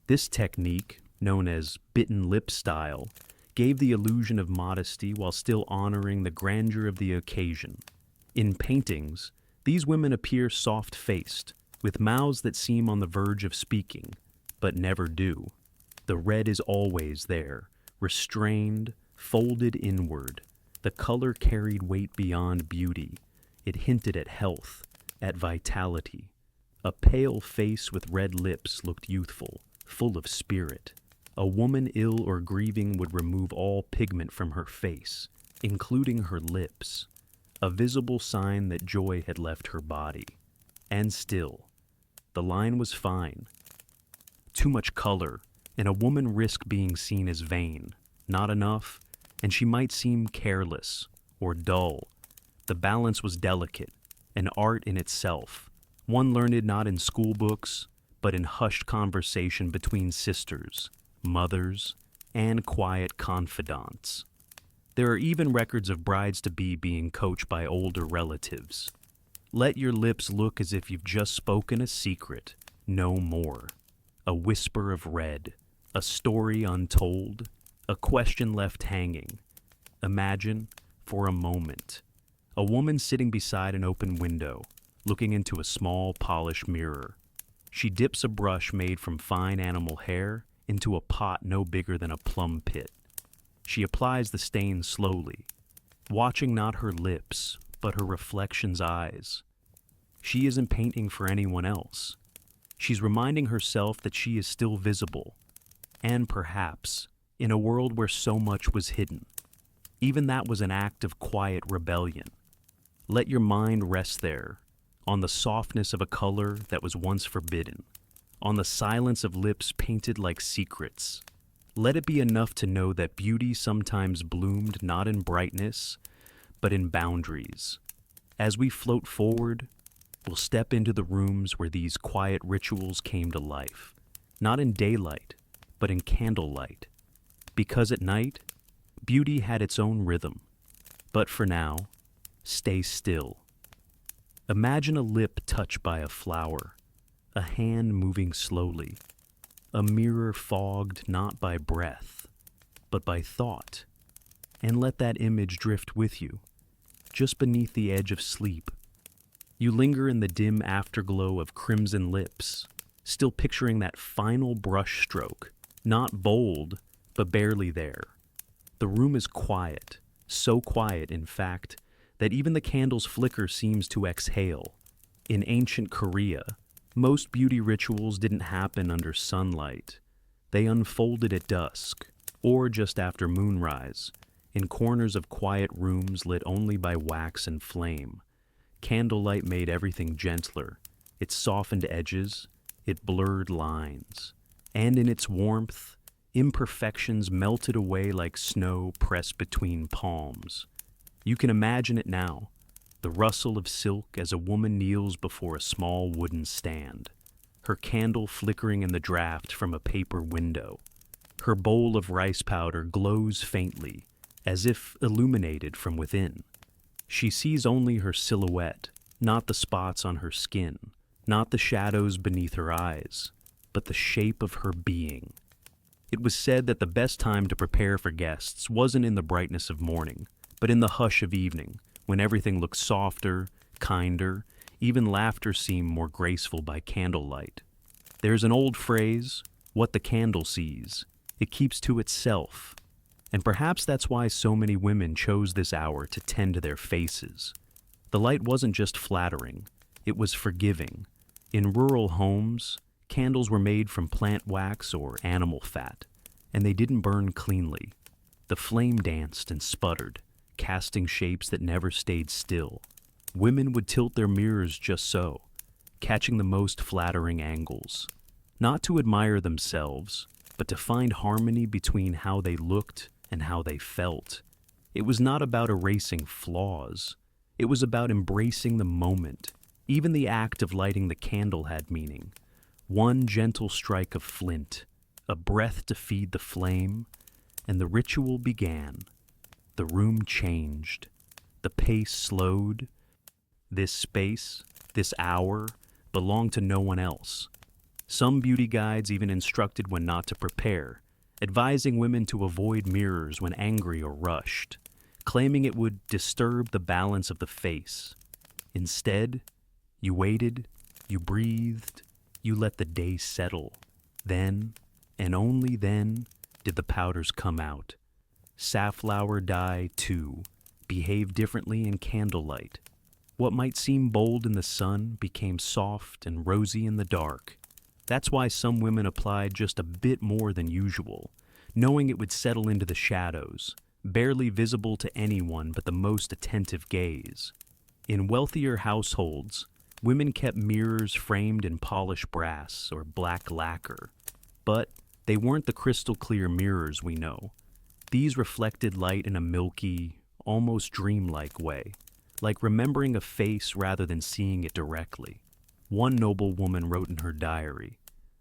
A: This technique, known as bitten lip style, gave the illusion of modesty while still honoring the grandeur of the occasion. In paintings, these women appear soft-faced, with mouths that seem on the verge of speaking, but never do. The red is always there, restrained, folded inward. The color carried weight beyond beauty. It hinted at health, at vitality. A pale face with red lips looked youthful, full of spirit. A woman ill or grieving would remove all pigment from her face, including her lips, a visible sign that joy had left her body. And still, the line was fine. Too much color, and a woman risked being seen as vain. Not enough, and she might seem careless or dull. The balance was delicate, an art in itself, one learned not in school books, but in hushed conversation between sisters, mothers, and quiet confidants. There are even records of brides-to-be being coached by older relatives. Let your lips look as if you've just spoken a secret, no more. A whisper of red, a story untold, a question left hanging. Imagine, for a moment, a woman sitting beside an open window, looking into a small polished mirror. She dips a brush made from fine animal hair into a pot no bigger than a plum pit. She applies the stain slowly, watching not her lips, but her reflection's eyes. She isn't painting for anyone else. She's reminding herself that she is still visible, and perhaps, in a world where so much was hidden. Even that was an act of quiet rebellion. Let your mind rest there, on the softness of a color that was once forbidden, on the silence of lips painted like secrets. Let it be enough to know that beauty sometimes bloomed not in brightness, but in boundaries. As we float forward, we'll step into the rooms where these quiet rituals came to life, not in daylight, but in candlelight. Because at night, beauty had its own rhythm. But for now, stay still. Imagine a lip touched by a flower, a hand moving slowly, a mirror fogged not by breath, but by thought, and let that image drift with you, just beneath the edge of sleep. You linger in the dim afterglow of crimson lips, still picturing that final brush stroke, not bold, but barely there. The room is quiet, so quiet, in fact, that even the candle's flicker seems to exhale. In ancient Korea, most beauty rituals didn't happen under sunlight. They unfolded at dusk, or just after moonrise, in corners of quiet rooms lit only by wax and flame. Candlelight made everything gentler. It softened edges, it blurred lines. And in its warmth, imperfections melted away like snow pressed between palms. You can imagine it now, the rustle of silk as a woman kneels before a small wooden stand, her candle flickering in the draft from a paper window. Her bowl of rice powder glows faintly, as if illuminated from within. She sees only her silhouette, not the spots on her skin, not the shadows beneath her eyes, but the shape of her being. It was said that the best time to prepare for guests wasn't in the brightness of morning, but in the hush of evening, when everything looked softer, kinder, even laughter seemed more graceful by candlelight. There's an old phrase, what the candle sees, it keeps to itself. And perhaps that's why so many women chose this hour to tend to their faces. The light wasn't just flattering, it was forgiving. In rural homes, candles were made from plant wax or animal fat, and they didn't burn cleanly. The flame danced and sputtered, casting shapes that never stayed still. Women would tilt their mirrors just so, catching the most flattering angles. Not to admire themselves, but to find harmony between how they looked and how they felt. It was not about erasing flaws. It was about embracing the moment. Even the act of lighting the candle had meaning. One gentle strike of flint, a breath to feed the flame, and the ritual began. The room changed. The pace slowed. This space, this hour, belonged to no one else. Some beauty guides even instructed when not to prepare, advising women to avoid mirrors when angry or rushed, claiming it would disturb the balance of the face. Instead, you waited, you breathed, you let the day settle. Then, and only then, did the powders come out. Safflower dye, too, behaved differently in candlelight. What might seem bold in the sun became soft and rosy in the dark. That's why some women applied just a bit more than usual, knowing it would settle into the shadows, barely visible to anyone but the most attentive gaze. In wealthier households, women kept mirrors framed in polished brass or black lacquer, but they weren't the crystal-clear mirrors we know. These reflected light in a milky, almost dreamlike way, like remembering a face rather than seeing it directly. One noble woman wrote in her diary,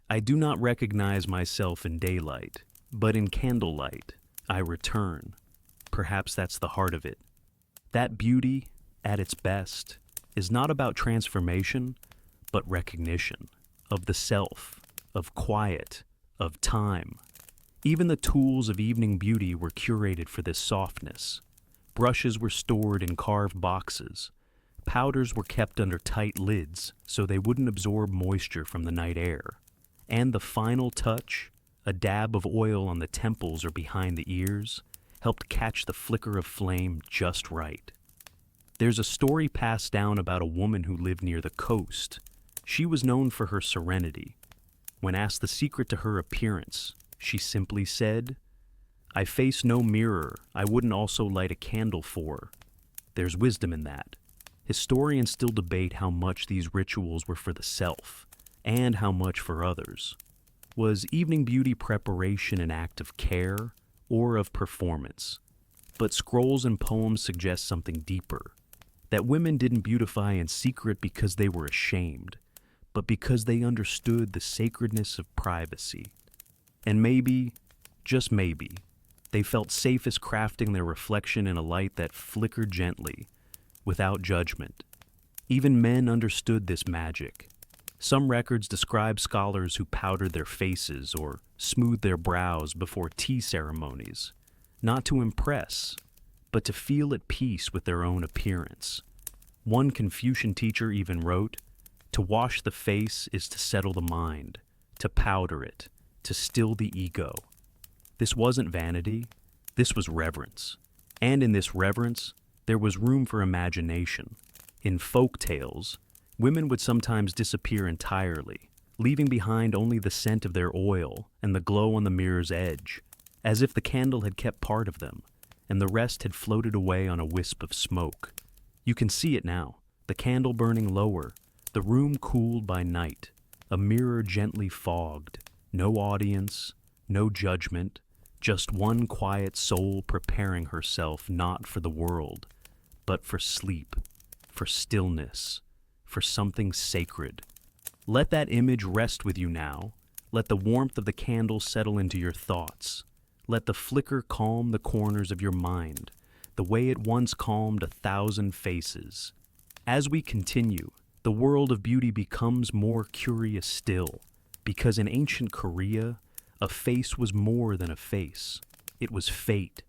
A: "I do not recognize myself in daylight, but in candlelight, I return." Perhaps that's the heart of it. That beauty, at its best, is not about transformation, but recognition of the self, of quiet, of time. Even the tools of evening beauty were curated for this softness. Brushes were stored in carved boxes. Powders were kept under tight lids so they wouldn't absorb moisture from the night air. And the final touch, a dab of oil on the temples or behind the ears, helped catch the flicker of flame just right. There's a story passed down about a woman who lived near the coast. She was known for her serenity. When asked the secret to her appearance, she simply said, "I face no mirror I wouldn't also light a candle for." There's wisdom in that. Historians still debate how much these rituals were for the self, and how much for others. Was evening beauty preparation an act of care or of performance? But scrolls and poems suggest something deeper, that women didn't beautify in secret because they were ashamed, but because they understood the sacredness of privacy. And maybe, just maybe, they felt safest crafting their reflection in a light that flickered gently, without judgment. Even men understood this magic. Some records describe scholars who powdered their faces or smoothed their brows before tea ceremonies, not to impress, but to feel at peace with their own appearance. One Confucian teacher even wrote, "To wash the face is to settle the mind, to powder it, to still the ego." This wasn't vanity, this was reverence. And in this reverence, there was room for imagination. In folk tales, women would sometimes disappear entirely, leaving behind only the scent of their oil and the glow on the mirror's edge, as if the candle had kept part of them, and the rest had floated away on a wisp of smoke. You can see it now, the candle burning lower, the room cooled by night, a mirror gently fogged, no audience, no judgment, just one quiet soul preparing herself not for the world, but for sleep, for stillness, for something sacred. Let that image rest with you now. Let the warmth of the candle settle into your thoughts. Let the flicker calm the corners of your mind, the way it once calmed 1,000 faces. As we continue, the world of beauty becomes more curious still, because in ancient Korea, a face was more than a face. It was fate.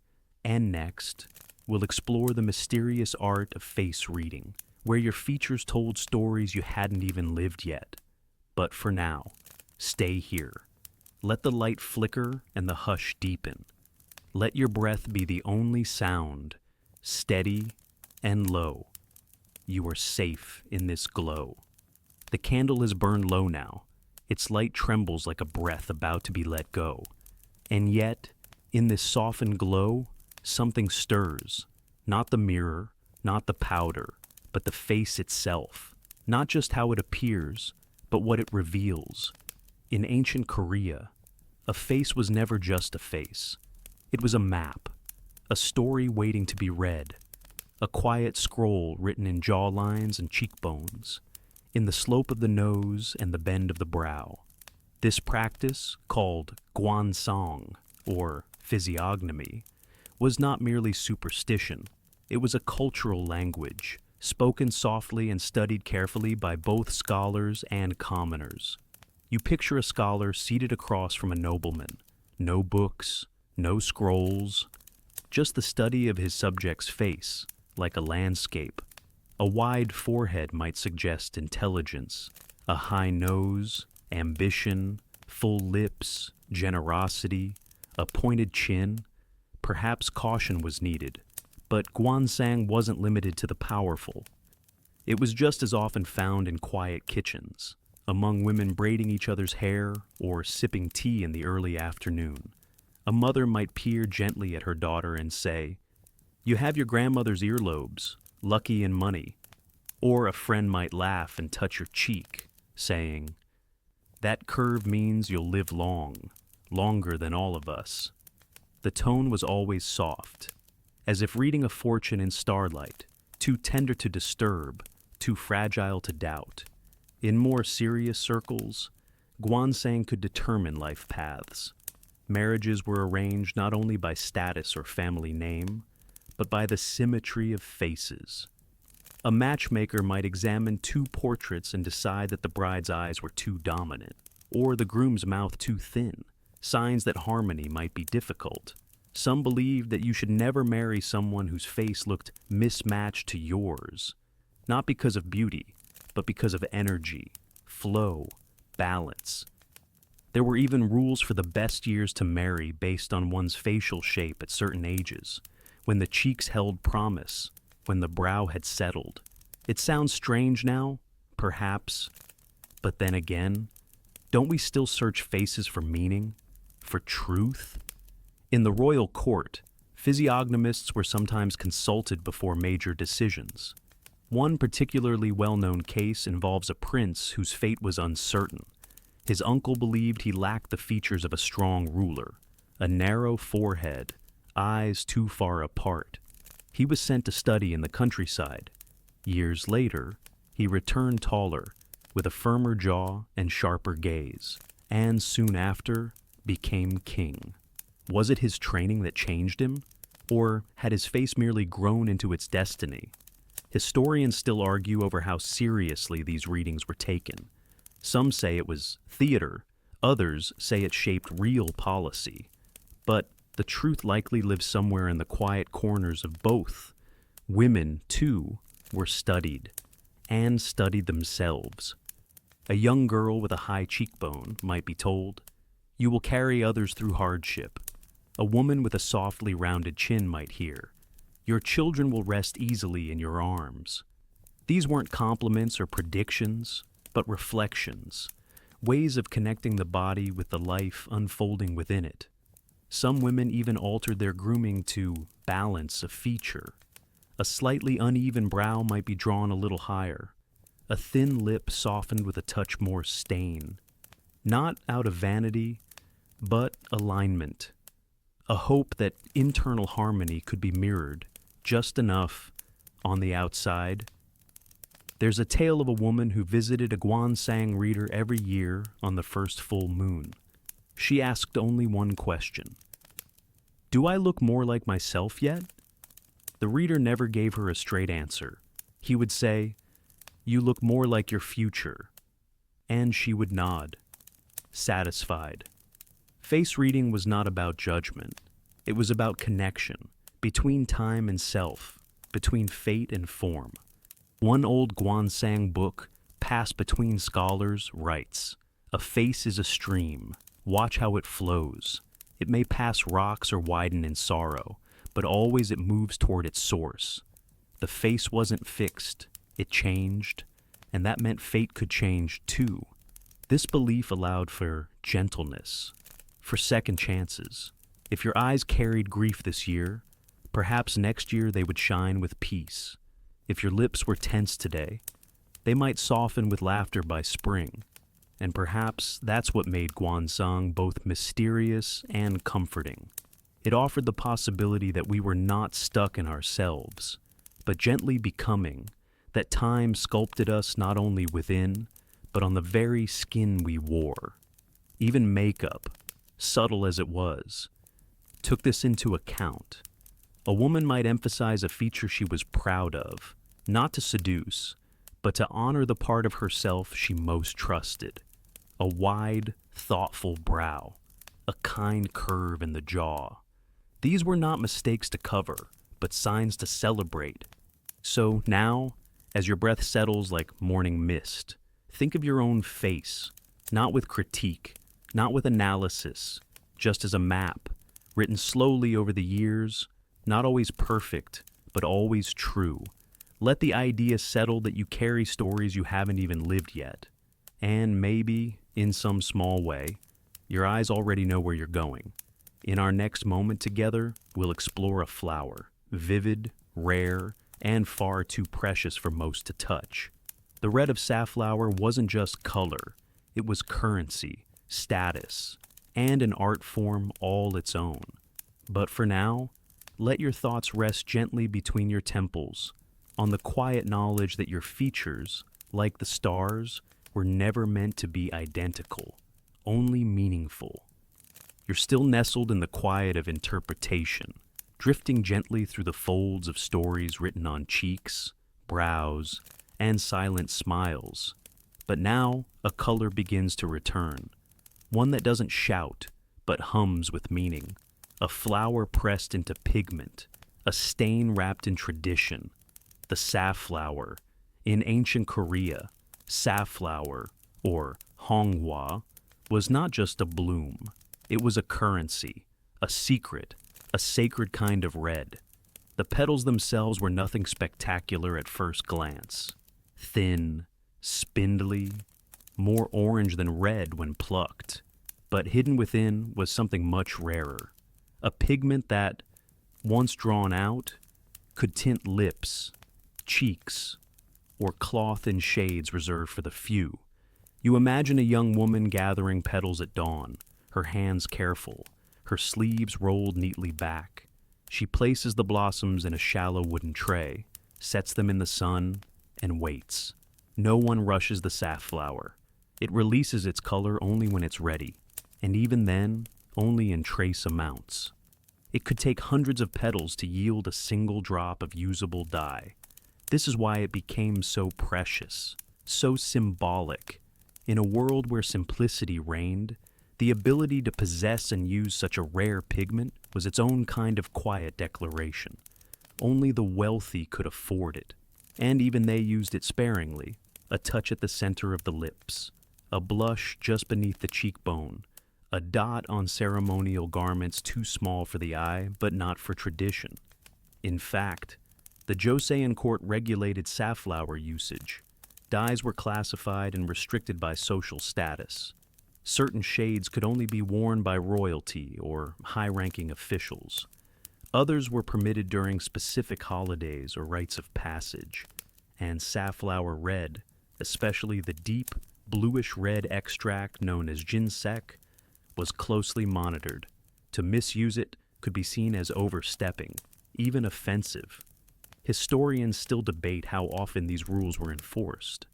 A: And next, we'll explore the mysterious art of face reading, where your features told stories you hadn't even lived yet. But for now, stay here. Let the light flicker and the hush deepen. Let your breath be the only sound, steady and low. You are safe in this glow. The candle is burned low now. Its light trembles like a breath about to be let go. And yet, in this softened glow, something stirs. Not the mirror, not the powder, but the face itself. Not just how it appears, but what it reveals. In ancient Korea, a face was never just a face. It was a map, a story waiting to be read, a quiet scroll written in jawlines and cheekbones, in the slope of the nose and the bend of the brow. This practice, called gwansong, or physiognomy, was not merely superstition. It was a cultural language, spoken softly and studied carefully by both scholars and commoners. You picture a scholar seated across from a nobleman. No books, no scrolls, just the study of his subject's face, like a landscape. A wide forehead might suggest intelligence, a high nose, ambition, full lips, generosity, a pointed chin. Perhaps caution was needed, but gwansang wasn't limited to the powerful. It was just as often found in quiet kitchens, among women braiding each other's hair or sipping tea in the early afternoon. A mother might peer gently at her daughter and say, "You have your grandmother's earlobes, lucky in money." Or a friend might laugh and touch your cheek, saying, "That curve means you'll live long, longer than all of us." The tone was always soft, as if reading a fortune in starlight, too tender to disturb, too fragile to doubt. In more serious circles, gwansang could determine life paths. Marriages were arranged not only by status or family name, but by the symmetry of faces. A matchmaker might examine two portraits and decide that the bride's eyes were too dominant, or the groom's mouth too thin, signs that harmony might be difficult. Some believed that you should never marry someone whose face looked mismatched to yours, not because of beauty, but because of energy, flow, balance. There were even rules for the best years to marry based on one's facial shape at certain ages, when the cheeks held promise, when the brow had settled. It sounds strange now, perhaps, but then again, don't we still search faces for meaning, for truth? In the royal court, physiognomists were sometimes consulted before major decisions. One particularly well-known case involves a prince whose fate was uncertain. His uncle believed he lacked the features of a strong ruler, a narrow forehead, eyes too far apart. He was sent to study in the countryside. Years later, he returned taller, with a firmer jaw and sharper gaze, and soon after became king. Was it his training that changed him, or had his face merely grown into its destiny? Historians still argue over how seriously these readings were taken. Some say it was theater, others say it shaped real policy. But the truth likely lives somewhere in the quiet corners of both. Women, too, were studied, and studied themselves. A young girl with a high cheekbone might be told, "You will carry others through hardship." A woman with a softly rounded chin might hear, "Your children will rest easily in your arms." These weren't compliments or predictions, but reflections, ways of connecting the body with the life unfolding within it. Some women even altered their grooming to balance a feature. A slightly uneven brow might be drawn a little higher, a thin lip softened with a touch more stain. Not out of vanity, but alignment. A hope that internal harmony could be mirrored, just enough, on the outside. There's a tale of a woman who visited a Gwansang reader every year on the first full moon. She asked only one question. "Do I look more like myself yet?" The reader never gave her a straight answer. He would say, "You look more like your future." And she would nod, satisfied. Face reading was not about judgment. It was about connection, between time and self, between fate and form. One old Gwansang book, passed between scholars, writes, "A face is a stream. Watch how it flows. It may pass rocks or widen in sorrow, but always it moves toward its source." The face wasn't fixed, it changed, and that meant fate could change too. This belief allowed for gentleness, for second chances. If your eyes carried grief this year, perhaps next year they would shine with peace. If your lips were tense today, they might soften with laughter by spring. And perhaps that's what made Gwansang both mysterious and comforting. It offered the possibility that we were not stuck in ourselves, but gently becoming, that time sculpted us not only within, but on the very skin we wore. Even makeup, subtle as it was, took this into account. A woman might emphasize a feature she was proud of, not to seduce, but to honor the part of herself she most trusted. A wide, thoughtful brow, a kind curve in the jaw. These were not mistakes to cover, but signs to celebrate. So now, as your breath settles like morning mist, think of your own face, not with critique, not with analysis, just as a map, written slowly over the years, not always perfect, but always true. Let the idea settle that you carry stories you haven't even lived yet. And maybe, in some small way, your eyes already know where you're going. In our next moment together, we'll explore a flower, vivid, rare, and far too precious for most to touch. The red of safflower wasn't just color, it was currency, status, and an art form all its own. But for now, let your thoughts rest gently between your temples, on the quiet knowledge that your features, like the stars, were never meant to be identical, only meaningful. You're still nestled in the quiet of interpretation, drifting gently through the folds of stories written on cheeks, brows, and silent smiles. But now a color begins to return, one that doesn't shout, but hums with meaning. A flower pressed into pigment, a stain wrapped in tradition. The safflower. In ancient Korea, safflower, or honghwa, was not just a bloom. It was a currency, a secret, a sacred kind of red. The petals themselves were nothing spectacular at first glance. Thin, spindly, more orange than red when plucked. But hidden within was something much rarer. A pigment that, once drawn out, could tint lips, cheeks, or cloth in shades reserved for the few. You imagine a young woman gathering petals at dawn, her hands careful, her sleeves rolled neatly back. She places the blossoms in a shallow wooden tray, sets them in the sun, and waits. No one rushes the safflower. It releases its color only when it's ready, and even then, only in trace amounts. It could take hundreds of petals to yield a single drop of usable dye. This is why it became so precious, so symbolic. In a world where simplicity reigned, the ability to possess and use such a rare pigment was its own kind of quiet declaration. Only the wealthy could afford it, and even they used it sparingly, a touch at the center of the lips, a blush just beneath the cheekbone, a dot on ceremonial garments too small for the eye, but not for tradition. In fact, the Joseon court regulated safflower usage. Dyes were classified and restricted by social status. Certain shades could only be worn by royalty or high-ranking officials. Others were permitted during specific holidays or rites of passage. And safflower red, especially the deep, bluish-red extract known as ginseng, was closely monitored. To misuse it could be seen as overstepping, even offensive. Historians still debate how often these rules were enforced.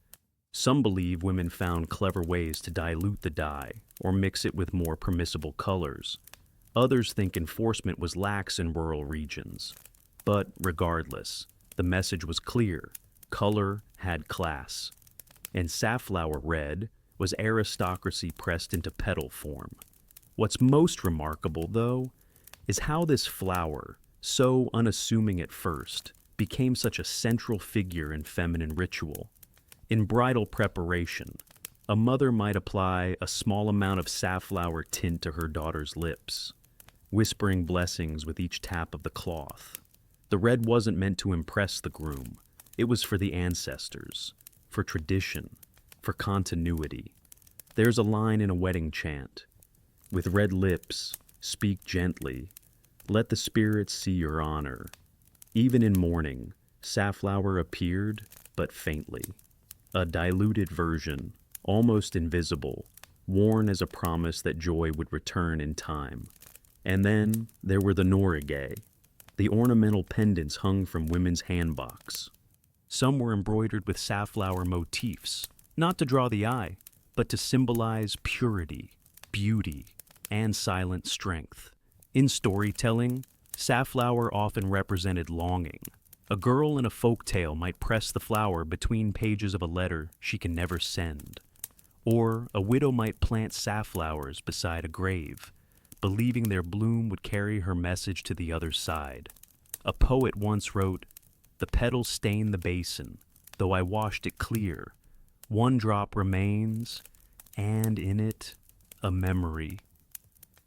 A: Some believe women found clever ways to dilute the dye or mix it with more permissible colors. Others think enforcement was lax in rural regions. But regardless, the message was clear. Color had class. And safflower red was aristocracy pressed into petal form. What's most remarkable, though, is how this flower, so unassuming at first, became such a central figure in feminine ritual. In bridal preparation, a mother might apply a small amount of safflower tint to her daughter's lips, whispering blessings with each tap of the cloth. The red wasn't meant to impress the groom. It was for the ancestors, for tradition, for continuity. There's a line in a wedding chant. With red lips, speak gently. Let the spirits see your honor. Even in mourning, safflower appeared, but faintly. A diluted version, almost invisible, worn as a promise that joy would return in time. And then there were the norige, the ornamental pendants hung from women's handbocks. Some were embroidered with safflower motifs, not to draw the eye, but to symbolize purity, beauty, and silent strength. In storytelling, safflower often represented longing. A girl in a folk tale might press the flower between pages of a letter she can never send. Or a widow might plant safflowers beside a grave, believing their bloom would carry her message to the other side. A poet once wrote, "The petals stain the basin, though I washed it clear. One drop remains, and in it, a memory."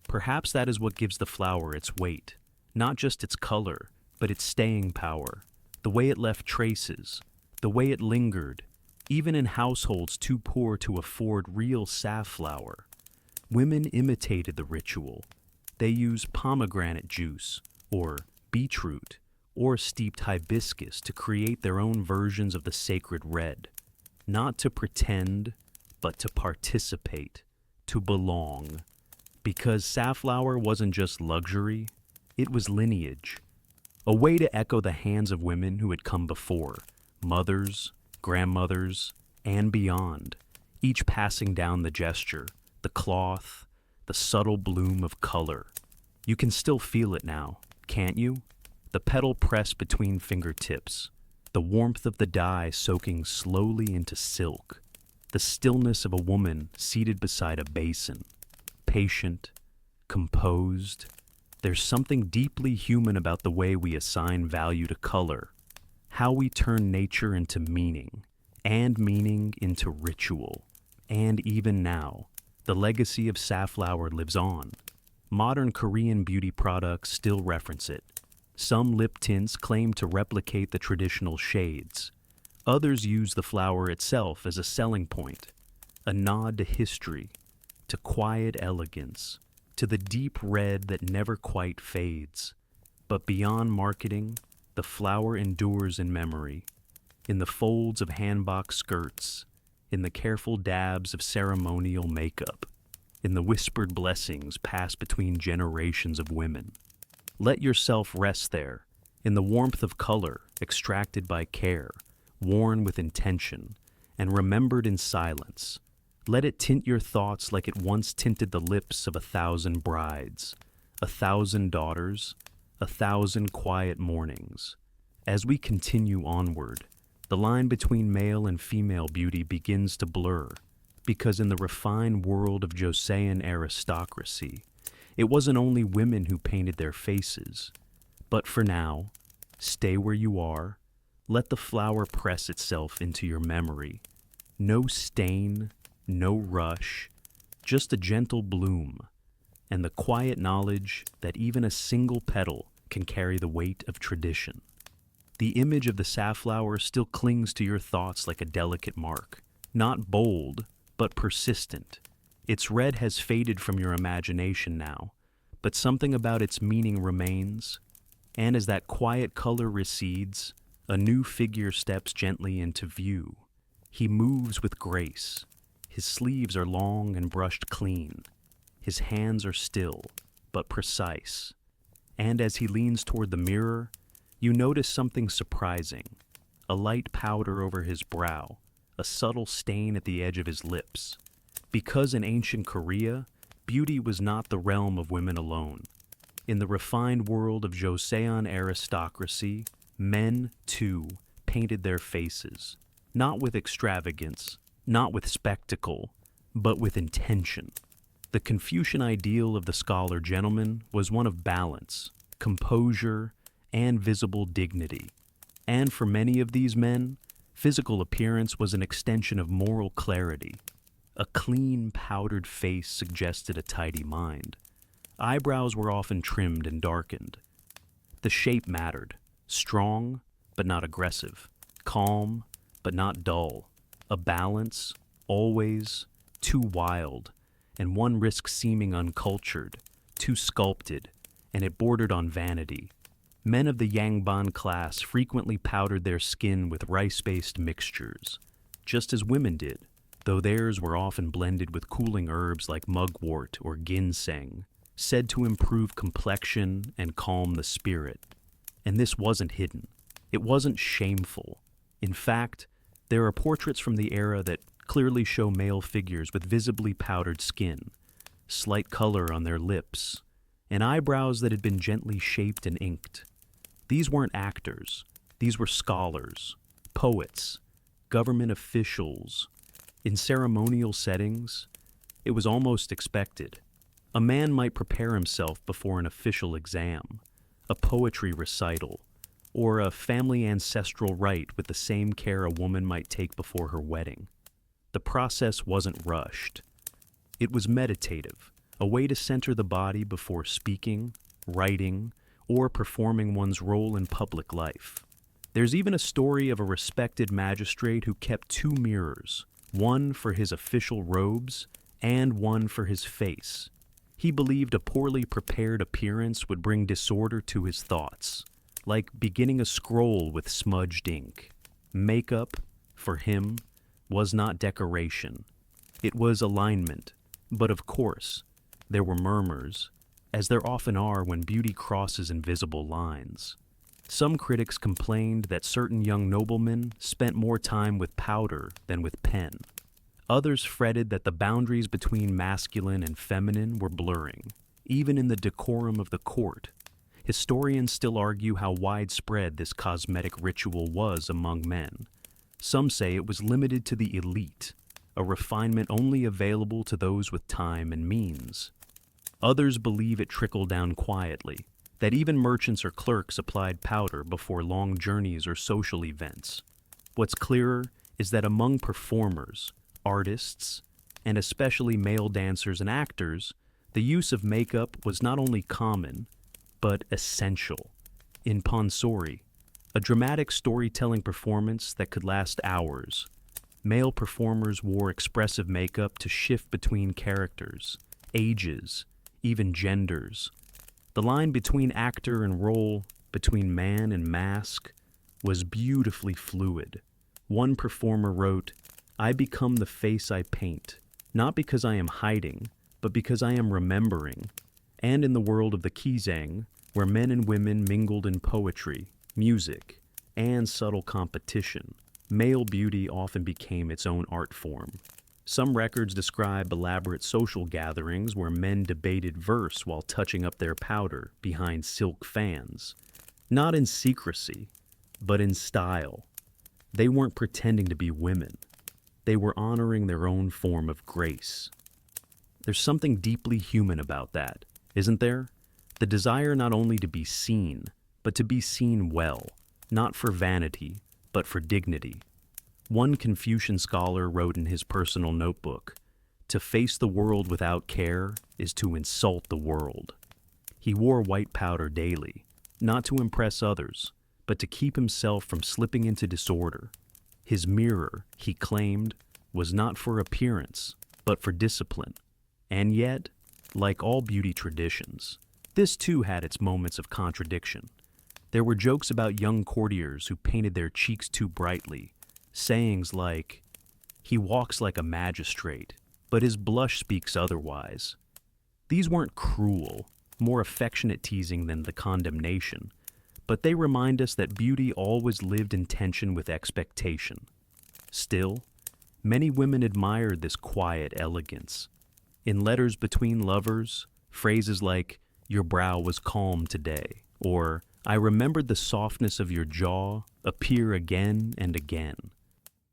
A: Perhaps that is what gives the flower its weight, not just its color, but its staying power, the way it left traces, the way it lingered, even in households too poor to afford real safflower. Women imitated the ritual. They used pomegranate juice, or beetroot, or steeped hibiscus to create their own versions of the sacred red, not to pretend, but to participate, to belong. Because safflower wasn't just luxury, it was lineage. A way to echo the hands of women who had come before, mothers, grandmothers, and beyond, each passing down the gesture, the cloth, the subtle bloom of color. You can still feel it now, can't you? The petal pressed between fingertips, the warmth of the dye soaking slowly into silk, the stillness of a woman seated beside a basin, patient, composed. There's something deeply human about the way we assign value to color, how we turn nature into meaning, and meaning into ritual. And even now, the legacy of safflower lives on. Modern Korean beauty products still reference it. Some lip tints claim to replicate the traditional shades. Others use the flower itself as a selling point, a nod to history, to quiet elegance, to the deep red that never quite fades. But beyond marketing, the flower endures in memory, in the folds of hanbok skirts, in the careful dabs of ceremonial makeup, in the whispered blessings passed between generations of women. Let yourself rest there, in the warmth of color extracted by care, worn with intention, and remembered in silence. Let it tint your thoughts like it once tinted the lips of 1,000 brides, 1,000 daughters, 1,000 quiet mornings. As we continue onward, the line between male and female beauty begins to blur, because in the refined world of Joseon aristocracy, it wasn't only women who painted their faces. But for now, stay where you are. Let the flower press itself into your memory. No stain, no rush, just a gentle bloom, and the quiet knowledge that even a single petal can carry the weight of tradition. The image of the safflower still clings to your thoughts like a delicate mark, not bold, but persistent. Its red has faded from your imagination now, but something about its meaning remains, and as that quiet color recedes, a new figure steps gently into view. He moves with grace. His sleeves are long and brushed clean. His hands are still, but precise. And as he leans toward the mirror, you notice something surprising. A light powder over his brow, a subtle stain at the edge of his lips. Because in ancient Korea, beauty was not the realm of women alone. In the refined world of Joseon aristocracy, men, too, painted their faces, not with extravagance, not with spectacle, but with intention. The Confucian ideal of the scholar gentleman was one of balance, composure, and visible dignity. And for many of these men, physical appearance was an extension of moral clarity. A clean, powdered face suggested a tidy mind. Eyebrows were often trimmed and darkened. The shape mattered, strong, but not aggressive, calm, but not dull. A balance, always, too wild, and one risks seeming uncultured, too sculpted, and it bordered on vanity. Men of the Yangban class frequently powdered their skin with rice-based mixtures, just as women did, though theirs were often blended with cooling herbs like mugwort or ginseng, said to improve complexion and calm the spirit. And this wasn't hidden. It wasn't shameful. In fact, there are portraits from the era that clearly show male figures with visibly powdered skin, slight color on their lips, and eyebrows that had been gently shaped and inked. These weren't actors. These were scholars, poets, government officials. In ceremonial settings, it was almost expected. A man might prepare himself before an official exam, a poetry recital, or a family ancestral rite with the same care a woman might take before her wedding. The process wasn't rushed. It was meditative, a way to center the body before speaking, writing, or performing one's role in public life. There's even a story of a respected magistrate who kept 2 mirrors, one for his official robes and one for his face. He believed a poorly prepared appearance would bring disorder to his thoughts, like beginning a scroll with smudged ink. Makeup, for him, was not decoration. It was alignment. But of course, there were murmurs, as there often are when beauty crosses invisible lines. Some critics complained that certain young noblemen spent more time with powder than with pen. Others fretted that the boundaries between masculine and feminine were blurring, even in the decorum of the court. Historians still argue how widespread this cosmetic ritual was among men. Some say it was limited to the elite, a refinement only available to those with time and means. Others believe it trickled down quietly, that even merchants or clerks applied powder before long journeys or social events. What's clearer is that among performers, artists, and especially male dancers and actors, the use of makeup was not only common, but essential. in Pansori, a dramatic storytelling performance that could last hours. Male performers wore expressive makeup to shift between characters, ages, even genders. The line between actor and role, between man and mask, was beautifully fluid. One performer wrote, "I become the face I paint, not because I am hiding, but because I am remembering." And in the world of the Kizang, where men and women mingled in poetry, music, and subtle competition, male beauty often became its own art form. Some records describe elaborate social gatherings where men debated verse while touching up their powder behind silk fans. Not in secrecy, but in style. They weren't pretending to be women. They were honoring their own form of grace. There's something deeply human about that, isn't there? The desire not only to be seen, but to be seen well, not for vanity, but for dignity. One Confucian scholar wrote in his personal notebook, "To face the world without care is to insult the world." He wore white powder daily, not to impress others, but to keep himself from slipping into disorder. His mirror, he claimed, was not for appearance, but for discipline. And yet, like all beauty traditions, this too had its moments of contradiction. There were jokes about young courtiers who painted their cheeks too brightly, sayings like, "He walks like a magistrate, but his blush speaks otherwise." These weren't cruel, more affectionate teasing than the condemnation, but they remind us that beauty always lived in tension with expectation. Still, many women admired this quiet elegance. In letters between lovers, phrases like, "Your brow was calm today," or "I remembered the softness of your jaw," appear again and again.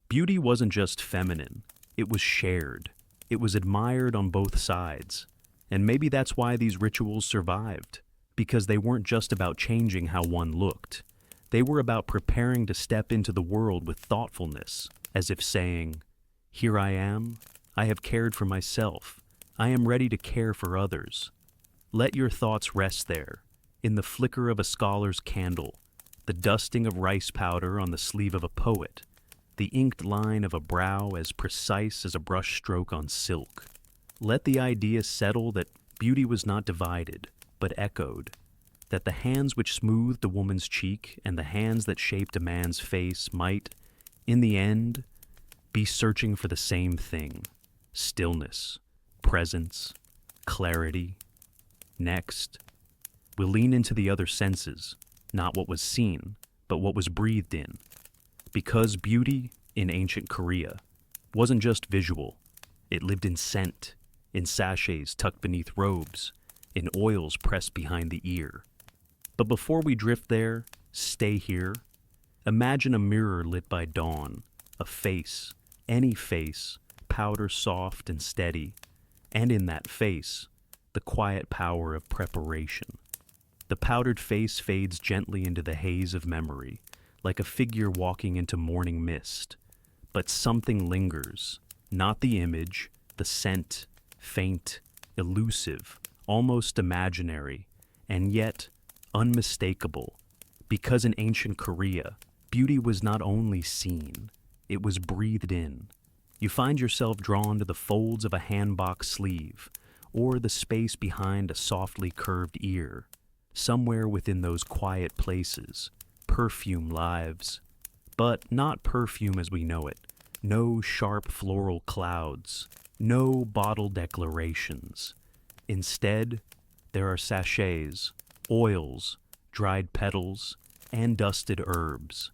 A: Beauty wasn't just feminine, it was shared. It was admired on both sides. And maybe that's why these rituals survived, because they weren't just about changing how one looked. They were about preparing to step into the world with thoughtfulness, as if saying, "Here I am, I have cared for myself, I am ready to care for others." Let your thoughts rest there, in the flicker of a scholar's candle, the dusting of rice powder on the sleeve of a poet, the inked line of a brow as precise as a brush stroke on silk. Let the idea settle that beauty was not divided, but echoed, that the hands which smoothed a woman's cheek and the hands that shaped a man's face might, in the end, be searching for the same thing: stillness, presence, clarity. Next, we'll lean into the other senses, not what was seen, but what was breathed in. Because beauty, in ancient Korea, wasn't just visual. It lived in scent, in sachets tucked beneath robes, in oils pressed behind the ear. But before we drift there, stay here. Imagine a mirror lit by dawn, a face, any face, powder soft and steady, and in that face, the quiet power of preparation. The powdered face fades gently into the haze of memory, like a figure walking into morning mist. But something lingers, not the image, the scent, faint, elusive, almost imaginary, and yet unmistakable, because in ancient Korea, beauty was not only seen, it was breathed in. You find yourself drawn to the folds of a hanbok sleeve, or the space behind a softly curved ear. Somewhere within those quiet places, perfume lives. But not perfume as we know it. No sharp floral clouds. No bottle declarations. Instead, there are sachets, oils, dried petals, and dusted herbs.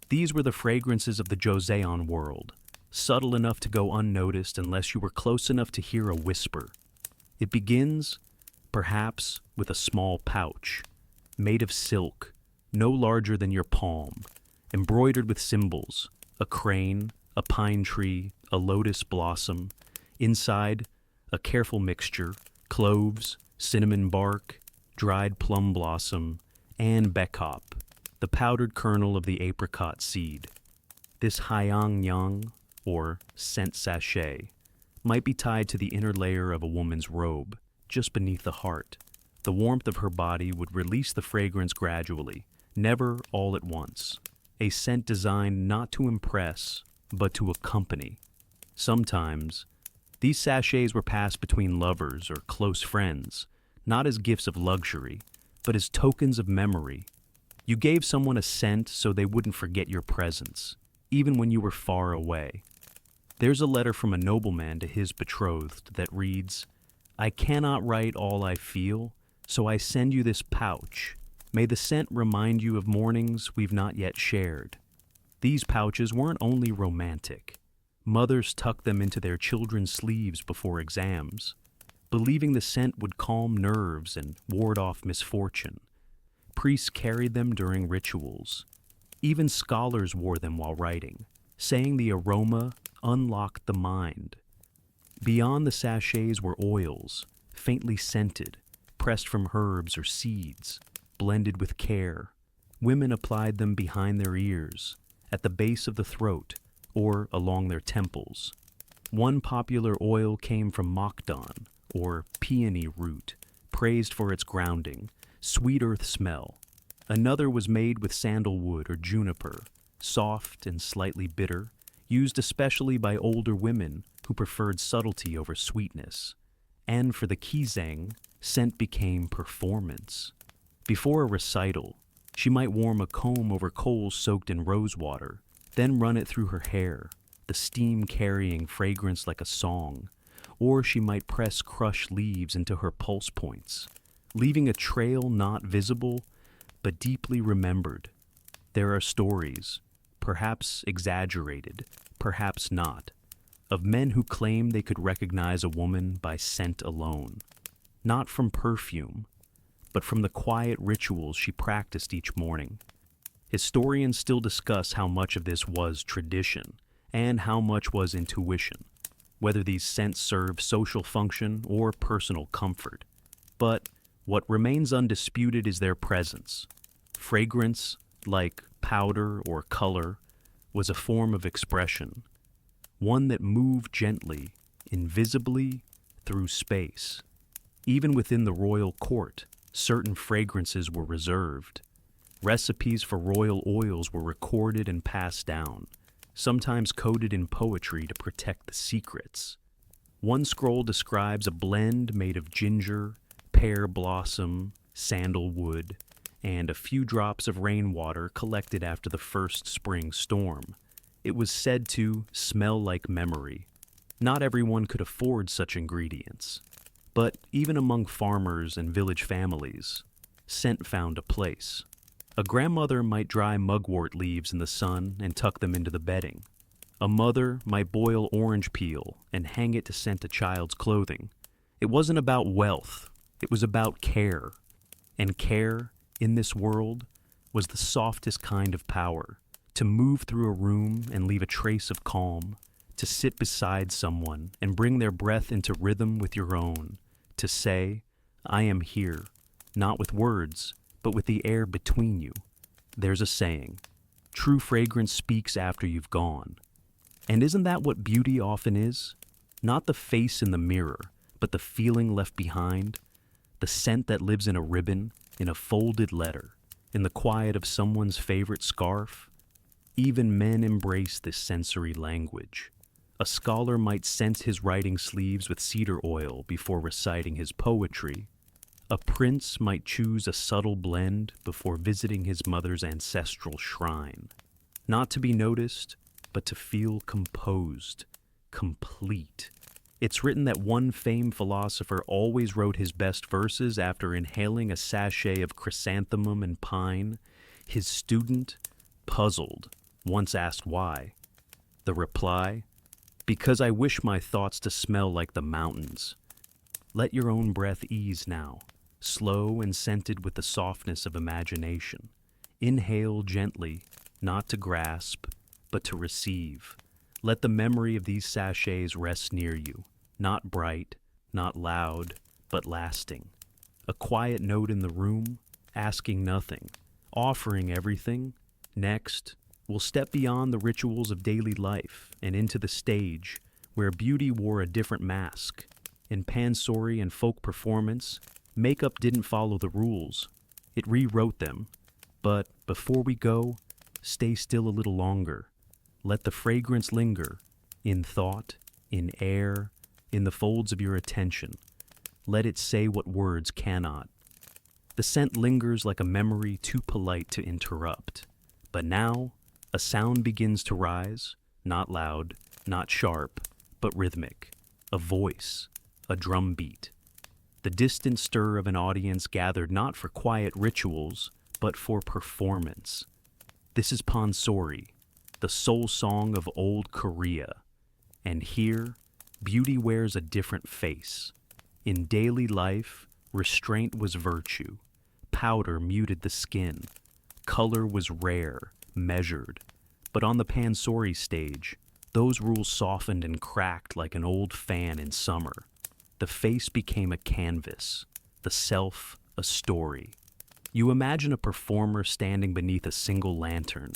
A: These were the fragrances of the Joseon world, subtle enough to go unnoticed unless you were close enough to hear a whisper. It begins, perhaps, with a small pouch, made of silk, no larger than your palm, embroidered with symbols, a crane, a pine tree, a lotus blossom. Inside, a careful mixture, cloves, cinnamon bark, dried plum blossom, and bekop, the powdered kernel of the apricot seed. This haeang or scent sachet, might be tied to the inner layer of a woman's robe, just beneath the heart. The warmth of her body would release the fragrance gradually, never all at once. A scent designed not to impress, but to accompany. Sometimes, these sachets were passed between lovers or close friends, not as gifts of luxury, but as tokens of memory. You gave someone a scent so they wouldn't forget your presence, even when you were far away. There's a letter from a nobleman to his betrothed that reads, "I cannot write all I feel, so I send you this pouch. May the scent remind you of mornings we've not yet shared." These pouches weren't only romantic. Mothers tucked them into their children's sleeves before exams, believing the scent would calm nerves and ward off misfortune. Priests carried them during rituals. Even scholars wore them while writing, saying the aroma unlocked the mind. Beyond the sachets were oils, faintly scented, pressed from herbs or seeds, blended with care. Women applied them behind their ears, at the base of the throat, or along their temples. One popular oil came from mokdon, or peony root, praised for its grounding, sweet earth smell. Another was made with sandalwood or juniper, soft and slightly bitter, used especially by older women who preferred subtlety over sweetness. And for the kizang, scent became performance. Before a recital, she might warm a comb over coals soaked in rose water, then run it through her hair, the steam carrying fragrance like a song. Or she might press crushed leaves into her pulse points, leaving a trail not visible, but deeply remembered. There are stories, perhaps exaggerated, perhaps not, of men who claimed they could recognize a woman by scent alone, not from perfume, but from the quiet rituals she practiced each morning. Historians still discuss how much of this was tradition and how much was intuition, whether these scents served social function or personal comfort. But what remains undisputed is their presence. Fragrance, like powder or color, was a form of expression, one that moved gently, invisibly, through space. Even within the royal court, certain fragrances were reserved. Recipes for royal oils were recorded and passed down, sometimes coded in poetry to protect the secrets. One scroll describes a blend made of ginger, pear blossom, sandalwood, and a few drops of rainwater collected after the first spring storm. It was said to smell like memory. Not everyone could afford such ingredients, but even among farmers and village families, scent found a place. A grandmother might dry mugwort leaves in the sun and tuck them into the bedding. A mother might boil orange peel and hang it to scent a child's clothing. It wasn't about wealth, it was about care. And care, in this world, was the softest kind of power. To move through a room and leave a trace of calm, to sit beside someone and bring their breath into rhythm with your own, to say, "I am here," not with words, but with the air between you. There's a saying, true fragrance speaks after you've gone. And isn't that what beauty often is? Not the face in the mirror, but the feeling left behind, the scent that lives in a ribbon, in a folded letter, in the quiet of someone's favorite scarf. Even men embrace this sensory language. A scholar might scent his writing sleeves with cedar oil before reciting his poetry. A prince might choose a subtle blend before visiting his mother's ancestral shrine. Not to be noticed, but to feel composed, complete. It's written that one famed philosopher always wrote his best verses after inhaling a sachet of chrysanthemum and pine. His student, puzzled, once asked why. The reply, "Because I wish my thoughts to smell like the mountains." Let your own breath ease now, slow and scented with the softness of imagination. Inhale gently, not to grasp, but to receive. Let the memory of these sachets rest near you, not bright, not loud, but lasting. A quiet note in the room, asking nothing, offering everything. Next, we'll step beyond the rituals of daily life and into the stage where beauty wore a different mask. In pansori and folk performance, makeup didn't follow the rules. It rewrote them. But Before we go, stay still a little longer. Let the fragrance linger, in thought, in air, in the folds of your attention. Let it say what words cannot. The scent lingers like a memory too polite to interrupt. But now, a sound begins to rise, not loud, not sharp, but rhythmic. A voice, a drum beat. The distant stir of an audience gathered not for quiet rituals, but for performance. This is Pansori, the soul song of old Korea. And here, beauty wears a different face. In daily life, restraint was virtue. Powder muted the skin. Color was rare, measured. But on the Pansori stage, those rules softened and cracked like an old fan in summer. The face became a canvas, the self a story. You imagine a performer standing beneath a single lantern.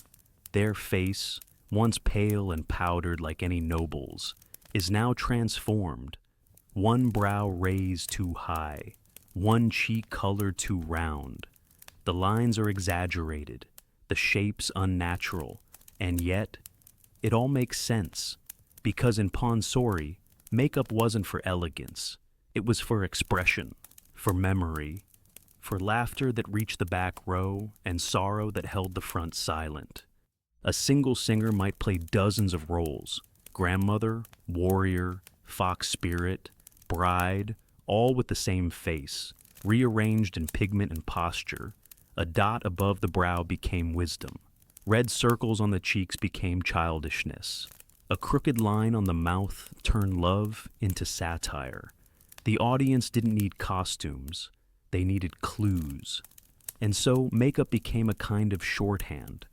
A: Their face, once pale and powdered like any noble's, is now transformed. One brow raised too high, one cheek colored too round. The lines are exaggerated, the shapes unnatural, and yet, it all makes sense. Because in Pansori, makeup wasn't for elegance. It was for expression, for memory, for laughter that reached the back row and sorrow that held the front silent. A single singer might play dozens of roles: grandmother, warrior, fox spirit, bride, all with the same face, rearranged in pigment and posture. A dot above the brow became wisdom. Red circles on the cheeks became childishness. A crooked line on the mouth turned love into satire. The audience didn't need costumes. They needed clues. And so makeup became a kind of shorthand,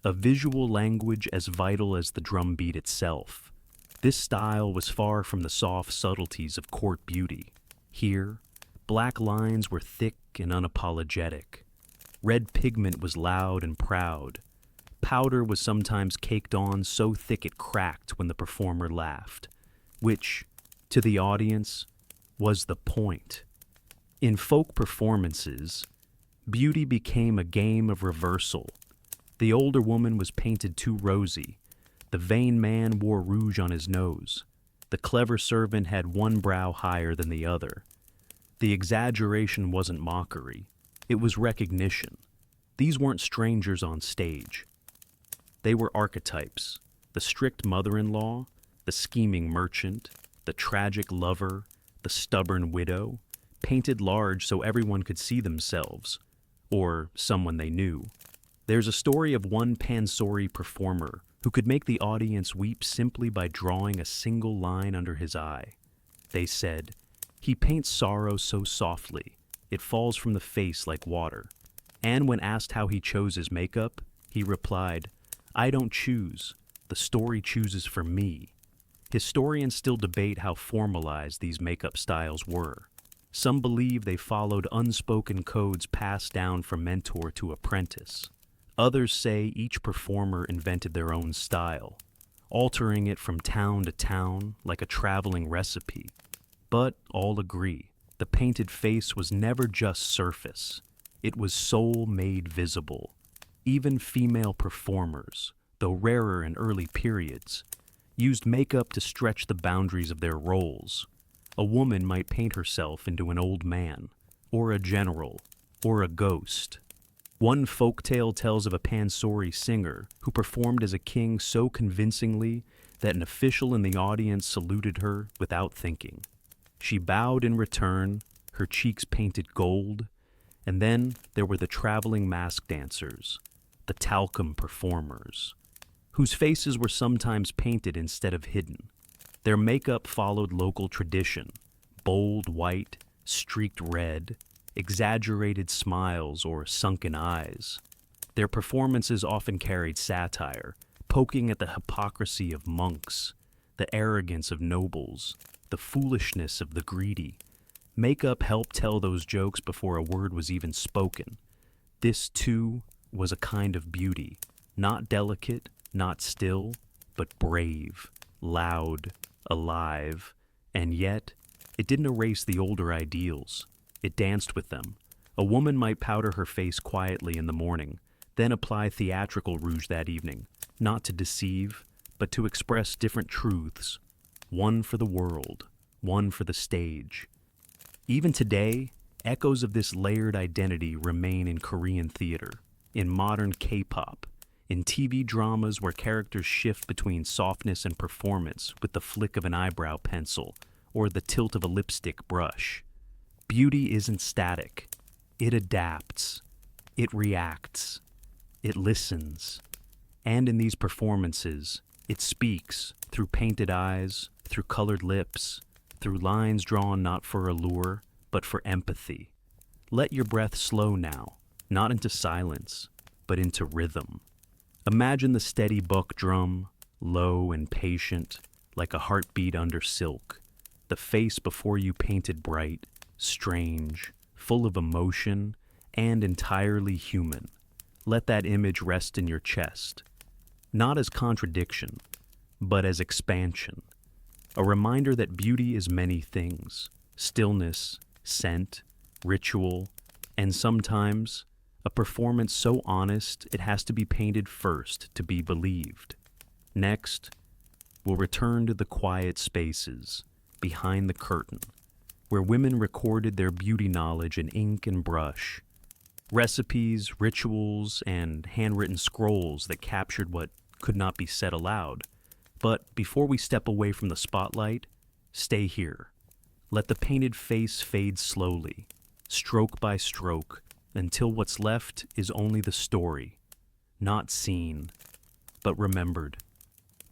A: a visual language as vital as the drum beat itself. This style was far from the soft subtleties of court beauty. Here, black lines were thick and unapologetic. Red pigment was loud and proud. Powder was sometimes caked on so thick it cracked when the performer laughed, which, to the audience, was the point. In folk performances, beauty became a game of reversal. The older woman was painted too rosy. The vain man wore rouge on his nose. The clever servant had one brow higher than the other. The exaggeration wasn't mockery. It was recognition. These weren't strangers on stage. They were archetypes: the strict mother-in-law, the scheming merchant, the tragic lover, the stubborn widow, painted large so everyone could see themselves, or someone they knew. There's a story of one Pansori performer who could make the audience weep simply by drawing a single line under his eye. They said, "He paints sorrow so softly, it falls from the face like water." And when asked how he chose his makeup, he replied, "I don't choose. The story chooses for me." Historians still debate how formalized these makeup styles were. Some believe they followed unspoken codes passed down from mentor to apprentice. Others say each performer invented their own style, altering it from town to town like a traveling recipe. But all agree, the painted face was never just surface. It was soul made visible. Even female performers, though rarer in early periods, used makeup to stretch the boundaries of their roles. A woman might paint herself into an old man, or a general, or a ghost. One folktale tells of a Pansori singer who performed as a king so convincingly that an official in the audience saluted her without thinking. She bowed in return, her cheeks painted gold, and then there were the traveling mask dancers, the talcum performers, whose faces were sometimes painted instead of hidden. Their makeup followed local tradition: bold white, streaked red, exaggerated smiles or sunken eyes. Their performances often carried satire, poking at the hypocrisy of monks, the arrogance of nobles, the foolishness of the greedy. Makeup helped tell those jokes before a word was even spoken. This, too, was a kind of beauty, not delicate, not still, but brave, loud, alive, and yet, it didn't erase the older ideals. It danced with them. A woman might powder her face quietly in the morning, Then apply theatrical rouge that evening, not to deceive, but to express different truths, one for the world, one for the stage. Even today, echoes of this layered identity remain in Korean theater, in modern K-pop, in TV dramas where characters shift between softness and performance with the flick of an eyebrow pencil or the tilt of a lipstick brush. Beauty isn't static. It adapts. It reacts. It listens. And in these performances, it speaks through painted eyes, through colored lips, through lines drawn not for allure, but for empathy. Let your breath slow now, not into silence, but into rhythm. Imagine the steady buck drum, low and patient, like a heartbeat under silk. The face before you painted bright, strange, full of emotion, and entirely human. Let that image rest in your chest, not as contradiction, but as expansion. A reminder that beauty is many things: stillness, scent, ritual, and sometimes a performance so honest it has to be painted first to be believed. Next, we'll return to the quiet spaces behind the curtain, where women recorded their beauty knowledge in ink and brush. Recipes, rituals, and handwritten scrolls that captured what could not be said aloud. But before we step away from the spotlight, stay here. Let the painted face fade slowly, stroke by stroke, until what's left is only the story, not seen, but remembered.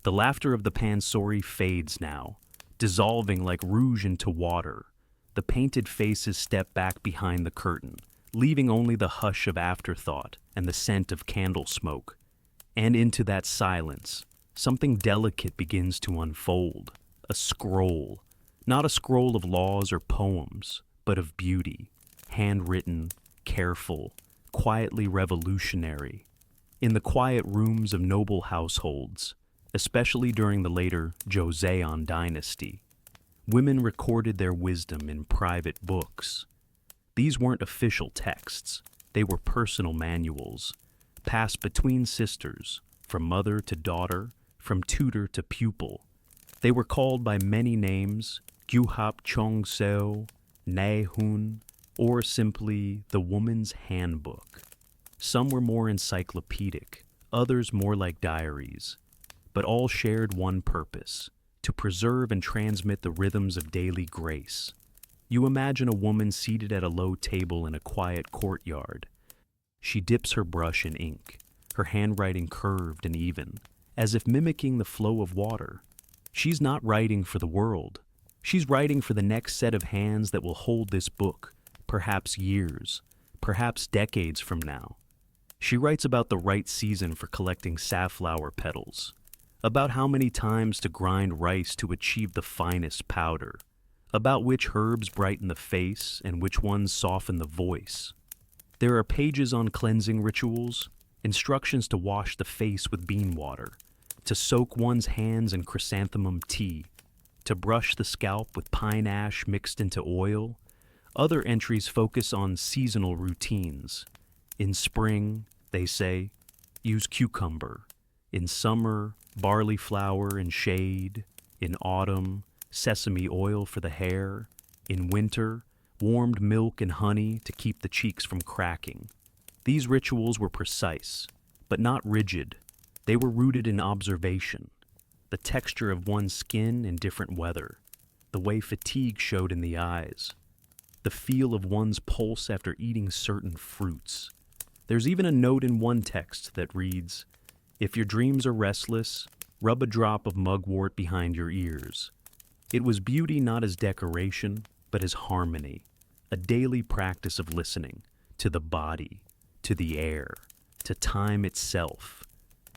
A: The laughter of the pansori fades now, dissolving like rouge into water. The painted faces step back behind the curtain, leaving only the hush of afterthought and the scent of candle smoke. And into that silence, something delicate begins to unfold. A scroll, not a scroll of laws or poems, but of beauty, handwritten, careful, quietly revolutionary. In the quiet rooms of noble households, especially during the later Joseon Dynasty, women recorded their wisdom in private books. These weren't official texts, they were personal manuals, passed between sisters, from mother to daughter, from tutor to pupil. They were called by many names: Gyuhap Chongseo, Naehun, or simply the Woman's Handbook. Some were more encyclopedic, others more like diaries, but all shared one purpose: to preserve and transmit the rhythms of daily grace. You imagine a woman seated at a low table in a quiet courtyard. She dips her brush in ink, her handwriting curved and even, as if mimicking the flow of water. She's not writing for the world. She's writing for the next set of hands that will hold this book, perhaps years, perhaps decades from now. She writes about the right season for collecting safflower petals, about how many times to grind rice to achieve the finest powder, about which herbs brighten the face and which ones soften the voice. There are pages on cleansing rituals, instructions to wash the face with bean water, to soak one's hands in chrysanthemum tea, to brush the scalp with pine ash mixed into oil. Other entries focus on seasonal routines. In spring, they say, use cucumber. In summer, barley flour and shade. In autumn, sesame oil for the hair. In winter, warmed milk and honey to keep the cheeks from cracking. These rituals were precise, but not rigid. They were rooted in observation, the texture of one's skin in different weather, the way fatigue showed in the eyes, the feel of one's pulse after eating certain fruits. There's even a note in one text that reads, "If your dreams are restless, rub a drop of mugwort behind your ears." It was beauty not as decoration, but as harmony, a daily practice of listening to the body, to the air, to time itself.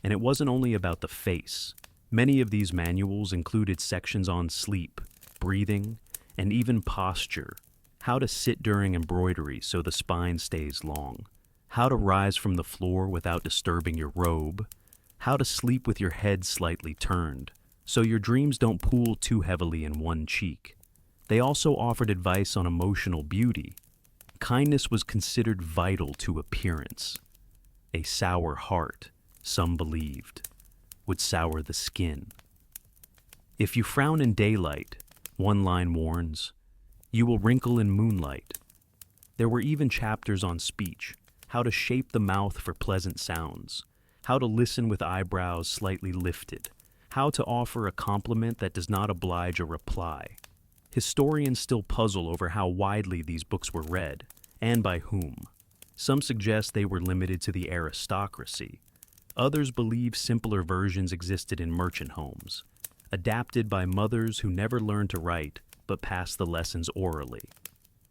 A: And it wasn't only about the face. Many of these manuals included sections on sleep, breathing, and even posture, how to sit during embroidery so the spine stays long, how to rise from the floor without disturbing your robe, how to sleep with your head slightly turned, so your dreams don't pool too heavily in one cheek. They also offered advice on emotional beauty. Kindness was considered vital to appearance. A sour heart, some believed, would sour the skin. If you frown in daylight, one line warns, you will wrinkle in moonlight. There were even chapters on speech, how to shape the mouth for pleasant sounds, how to listen with eyebrows slightly lifted, how to offer a compliment that does not oblige a reply. Historians still puzzle over how widely these books were read, and by whom. Some suggest they were limited to the aristocracy. Others believe simpler versions existed in merchant homes, adapted by mothers who never learned to write but passed the lessons orally.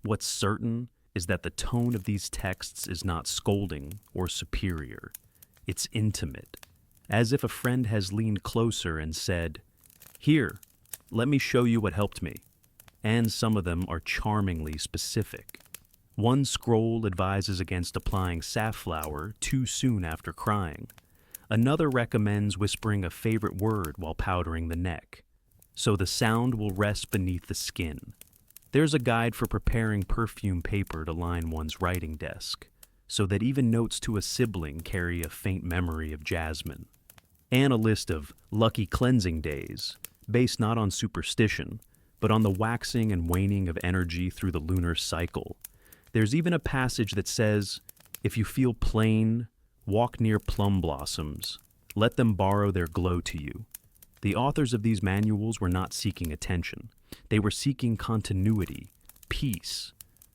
A: What's certain is that the tone of these texts is not scolding or superior. It's intimate, as if a friend has leaned closer and said, "Here, let me show you what helped me." And some of them are charmingly specific. One scroll advises against applying safflower too soon after crying. Another recommends whispering a favorite word while powdering the neck, so the sound will rest beneath the skin. There's a guide for preparing perfume paper to line one's writing desk, so that even notes to a sibling carry a faint memory of jasmine. And a list of lucky cleansing days, based not on superstition, but on the waxing and waning of energy through the lunar cycle. There's even a passage that says, if you feel plain, walk near plum blossoms, let them borrow their glow to you. The authors of these manuals were not seeking attention. They were seeking continuity, peace,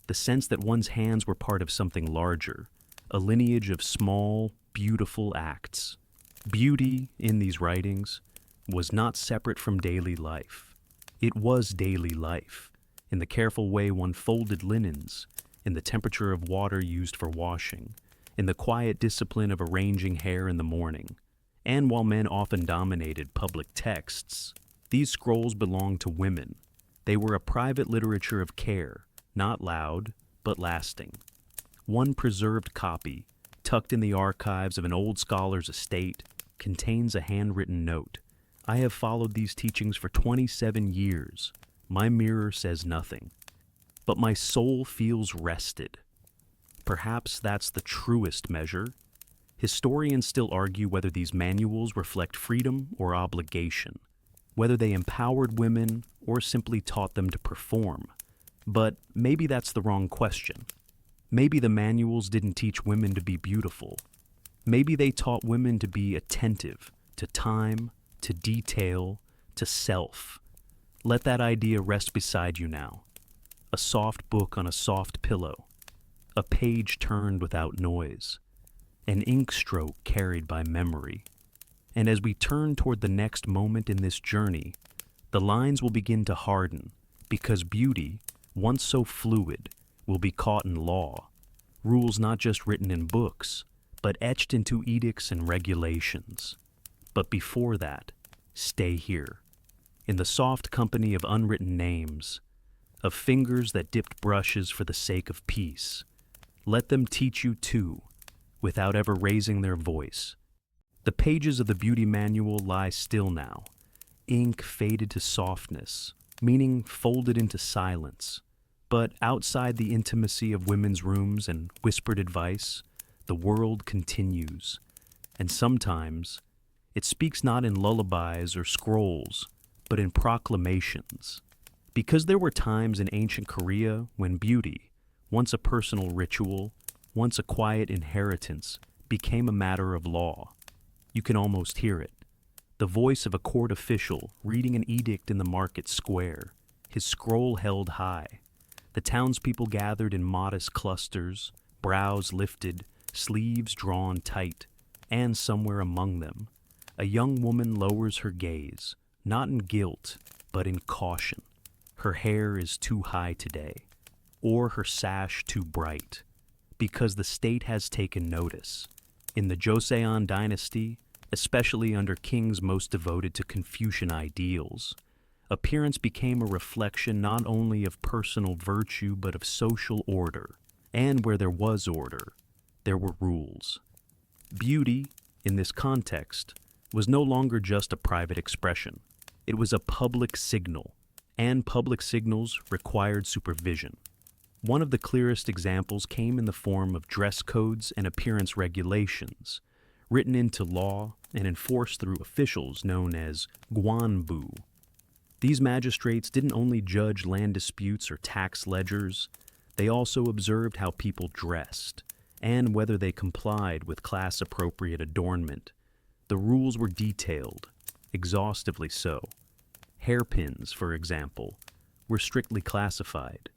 A: the sense that one's hands were part of something larger, a lineage of small, beautiful acts. Beauty, in these writings, was not separate from daily life. It was daily life, in the careful way one folded linens, in the temperature of water used for washing, in the quiet discipline of arranging hair in the morning. And while men often dominated public texts, these scrolls belonged to women. They were a private literature of care, not loud, but lasting. One preserved copy, tucked in the archives of an old scholar's estate, contains a handwritten note. I have followed these teachings for 27 years. My mirror says nothing, but my soul feels rested. Perhaps that's the truest measure. Historians still argue whether these manuals reflect freedom or obligation, whether they empowered women or simply taught them to perform. But maybe that's the wrong question. Maybe the manuals didn't teach women to be beautiful. Maybe they taught women to be attentive to time, to detail, to self. Let that idea rest beside you now. A soft book on a soft pillow, a page turned without noise, an ink stroke carried by memory. And as we turn toward the next moment in this journey, the lines will begin to harden, because beauty, once so fluid, will be caught in law, rules not just written in books, but etched into edicts and regulations. But before that, stay here, in the soft company of unwritten names, of fingers that dipped brushes for the sake of peace. Let them teach you too, without ever raising their voice. The pages of the beauty manual lie still now, ink faded to softness, meaning folded into silence. But outside the intimacy of women's rooms and whispered advice, the world continues. And sometimes, it speaks not in lullabies or scrolls, but in proclamations. Because there were times in ancient Korea when beauty, once a personal ritual, once a quiet inheritance, became a matter of law. You can almost hear it. The voice of a court official reading an edict in the market square, his scroll held high. The townspeople gathered in modest clusters, brows lifted, sleeves drawn tight, and somewhere among them, a young woman lowers her gaze, not in guilt, but in caution. Her hair is too high today, or her sash too bright, because the state has taken notice. In the Joseon Dynasty, especially under kings most devoted to Confucian ideals, appearance became a reflection not only of personal virtue but of social order, and where there was order, there were rules. Beauty, in this context, was no longer just a private expression. It was a public signal, and public signals required supervision. One of the clearest examples came in the form of dress codes and appearance regulations, written into law and enforced through officials known as guanbu. These magistrates didn't only judge land disputes or tax ledgers, they also observed how people dressed and whether they complied with class-appropriate adornment. The rules were detailed, exhaustively so. Hairpins, for example, were strictly classified.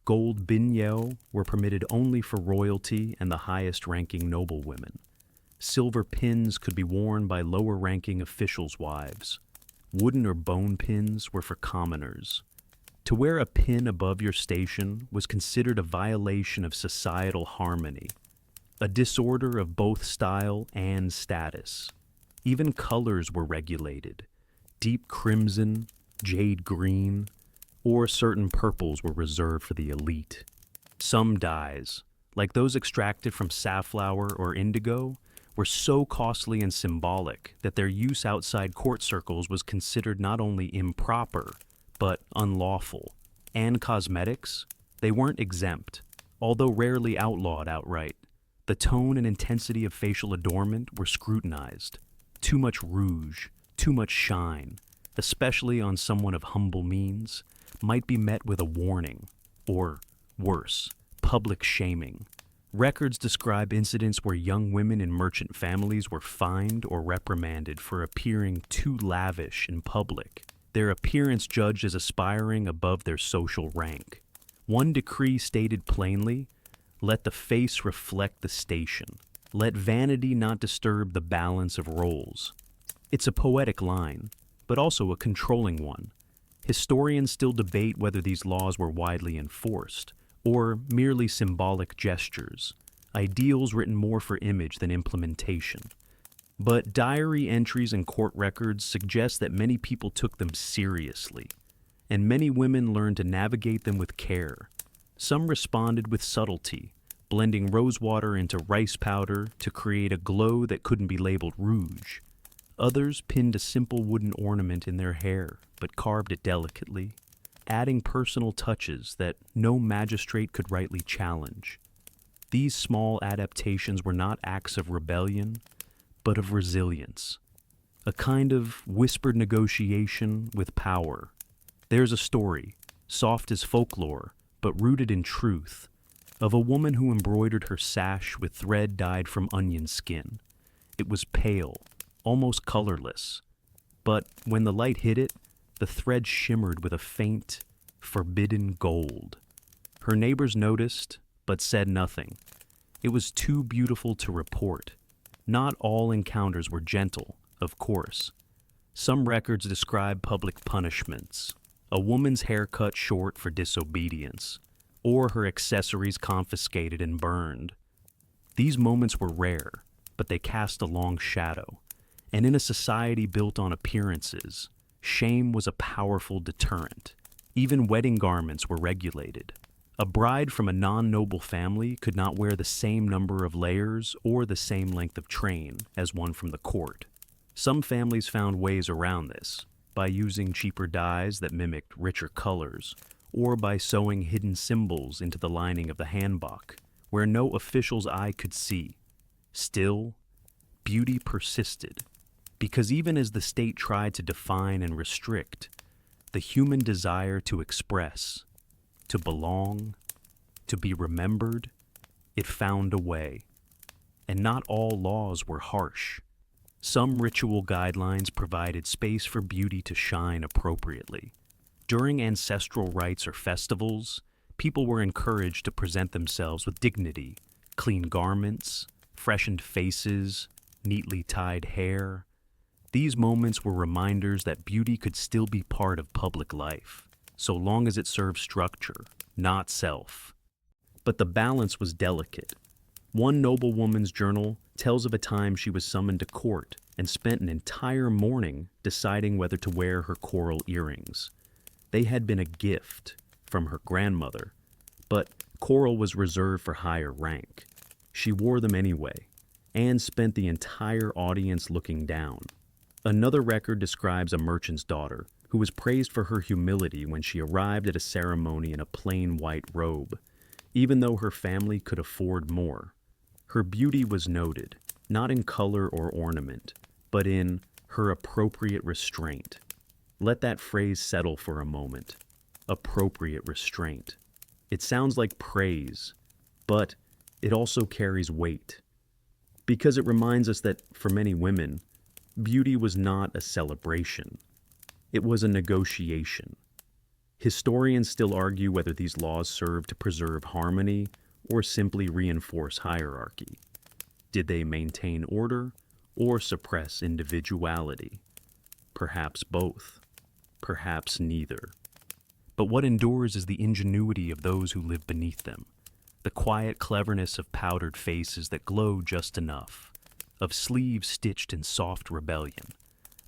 A: Gold binyeo were permitted only for royalty and the highest-ranking noblewomen. Silver pins could be worn by lower-ranking officials' wives. Wooden or bone pins were for commoners. To wear a pin above your station was considered a violation of societal harmony, a disorder of both style and status. Even colors were regulated. Deep crimson, jade green, or certain purples were reserved for the elite. Some dyes, like those extracted from safflower or indigo, were so costly and symbolic that their use outside court circles was considered not only improper, but unlawful. And cosmetics? They weren't exempt, although rarely outlawed outright. The tone and intensity of facial adornment were scrutinized. Too much rouge, too much shine, especially on someone of humble means, might be met with a warning, or, worse, public shaming. Records describe incidents where young women in merchant families were fined or reprimanded for appearing too lavish in public, their appearance judged as aspiring above their social rank. One decree stated plainly, "Let the face reflect the station. Let vanity not disturb the balance of roles." It's a poetic line, but also a controlling one. Historians still debate whether these laws were widely enforced, or merely symbolic gestures, ideals written more for image than implementation. But diary entries and court records suggest that many people took them seriously, and many women learned to navigate them with care. Some responded with subtlety, blending rosewater into rice powder to create a glow that couldn't be labeled rouge. Others pinned a simple wooden ornament in their hair, but carved it delicately, adding personal touches that no magistrate could rightly challenge. These small adaptations were not acts of rebellion, but of resilience, a kind of whispered negotiation with power. There's a story, soft as folklore, but rooted in truth, of a woman who embroidered her sash with thread dyed from onion skin. It was pale, almost colorless, but when the light hit it, the thread shimmered with a faint, forbidden gold. Her neighbors noticed, but said nothing. It was too beautiful to report. Not all encounters were gentle, of course. Some records describe public punishments, a woman's hair cut short for disobedience, or her accessories confiscated and burned. These moments were rare, but they cast a long shadow. And in a society built on appearances, shame was a powerful deterrent. Even wedding garments were regulated. A bride from a non-noble family could not wear the same number of layers or the same length of train as one from the court. Some families found ways around this, by using cheaper dyes that mimicked richer colors, or by sewing hidden symbols into the lining of the hanbok, where no official's eye could see. Still, beauty persisted, because even as the state tried to define and restrict, the human desire to express, to belong, to be remembered, it found a way. And not all laws were harsh. Some ritual guidelines provided space for beauty to shine appropriately. During ancestral rites or festivals, people were encouraged to present themselves with dignity, clean garments, freshened faces, neatly tied hair. These moments were reminders that beauty could still be part of public life, so long as it served structure, not self. But the balance was delicate. One noblewoman's journal tells of a time she was summoned to court and spent an entire morning deciding whether to wear her coral earrings. They had been a gift from her grandmother, but coral was reserved for higher rank. She wore them anyway, and spent the entire audience looking down. Another record describes a merchant's daughter who was praised for her humility when she arrived at a ceremony in a plain white robe. Even though her family could afford more, her beauty was noted, not in color or ornament, but in her appropriate restraint. Let that phrase settle for a moment. Appropriate restraint. It sounds like praise, but it also carries weight. Because it reminds us that, for many women, beauty was not a celebration. It was a negotiation. Historians still argue whether these laws serve to preserve harmony or simply reinforce hierarchy. Did they maintain order or suppress individuality? Perhaps both. Perhaps neither. But what endures is the ingenuity of those who live beneath them, the quiet cleverness of powdered faces that glow just enough, of sleeves stitched in soft rebellion,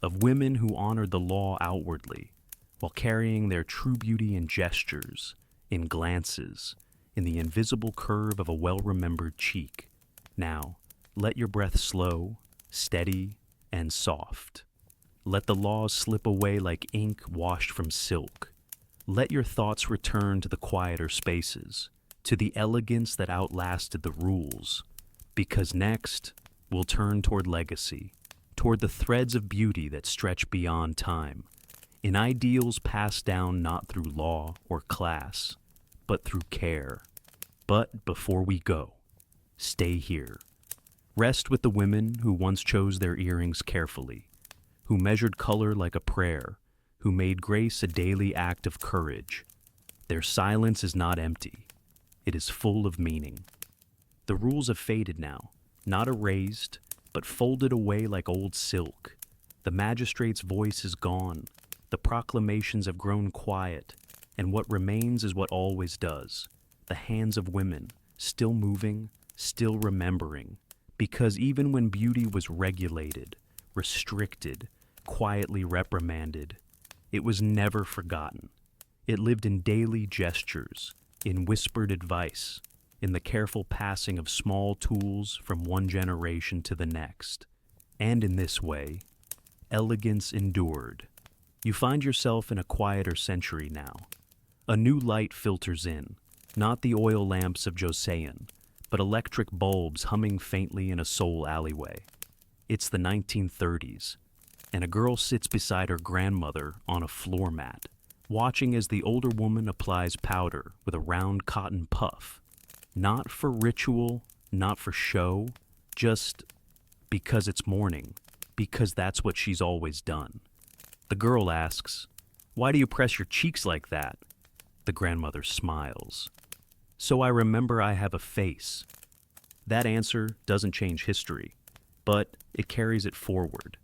A: of women who honored the law outwardly, while carrying their true beauty in gestures, in glances, in the invisible curve of a well-remembered cheek. Now, let your breath slow, steady, and soft. Let the laws slip away like ink washed from silk. Let your thoughts return to the quieter spaces, to the elegance that outlasted the rules. Because next, we'll turn toward legacy, toward the threads of beauty that stretch beyond time, in ideals passed down not through law or class, but through care. But before we go, stay here. Rest with the women who once chose their earrings carefully, who measured color like a prayer, who made grace a daily act of courage. Their silence is not empty. It is full of meaning. The rules have faded now, not erased, but folded away like old silk. The magistrate's voice is gone. The proclamations have grown quiet, and what remains is what always does. The hands of women, still moving, still remembering. Because even when beauty was regulated, restricted, quietly reprimanded, it was never forgotten. It lived in daily gestures, in whispered advice, in the careful passing of small tools from one generation to the next. And in this way, elegance endured. You find yourself in a quieter century now. A new light filters in, not the oil lamps of Joseon, but electric bulbs humming faintly in a Seoul alleyway. It's the 1930s, and a girl sits beside her grandmother on a floor mat, watching as the older woman applies powder with a round cotton puff. Not for ritual, not for show, just because it's morning, because that's what she's always done. The girl asks, "Why do you press your cheeks like that?" The grandmother smiles. "So I remember I have a face." That answer doesn't change history, but it carries it forward.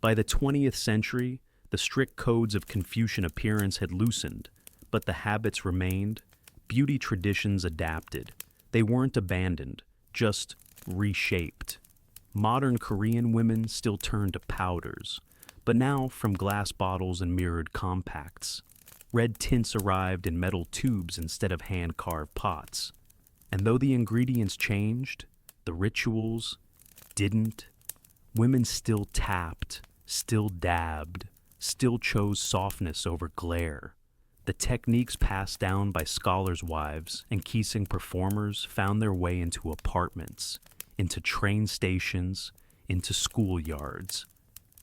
A: By the 20th century, the strict codes of Confucian appearance had loosened, but the habits remained. Beauty traditions adapted. They weren't abandoned, just reshaped. Modern Korean women still turn to powders, but now from glass bottles and mirrored compacts. Red tints arrived in metal tubes instead of hand-carved pots. And though the ingredients changed, the rituals didn't. Women still tapped, still dabbed, still chose softness over glare. The techniques passed down by scholars' wives and kissing performers found their way into apartments, into train stations, into schoolyards.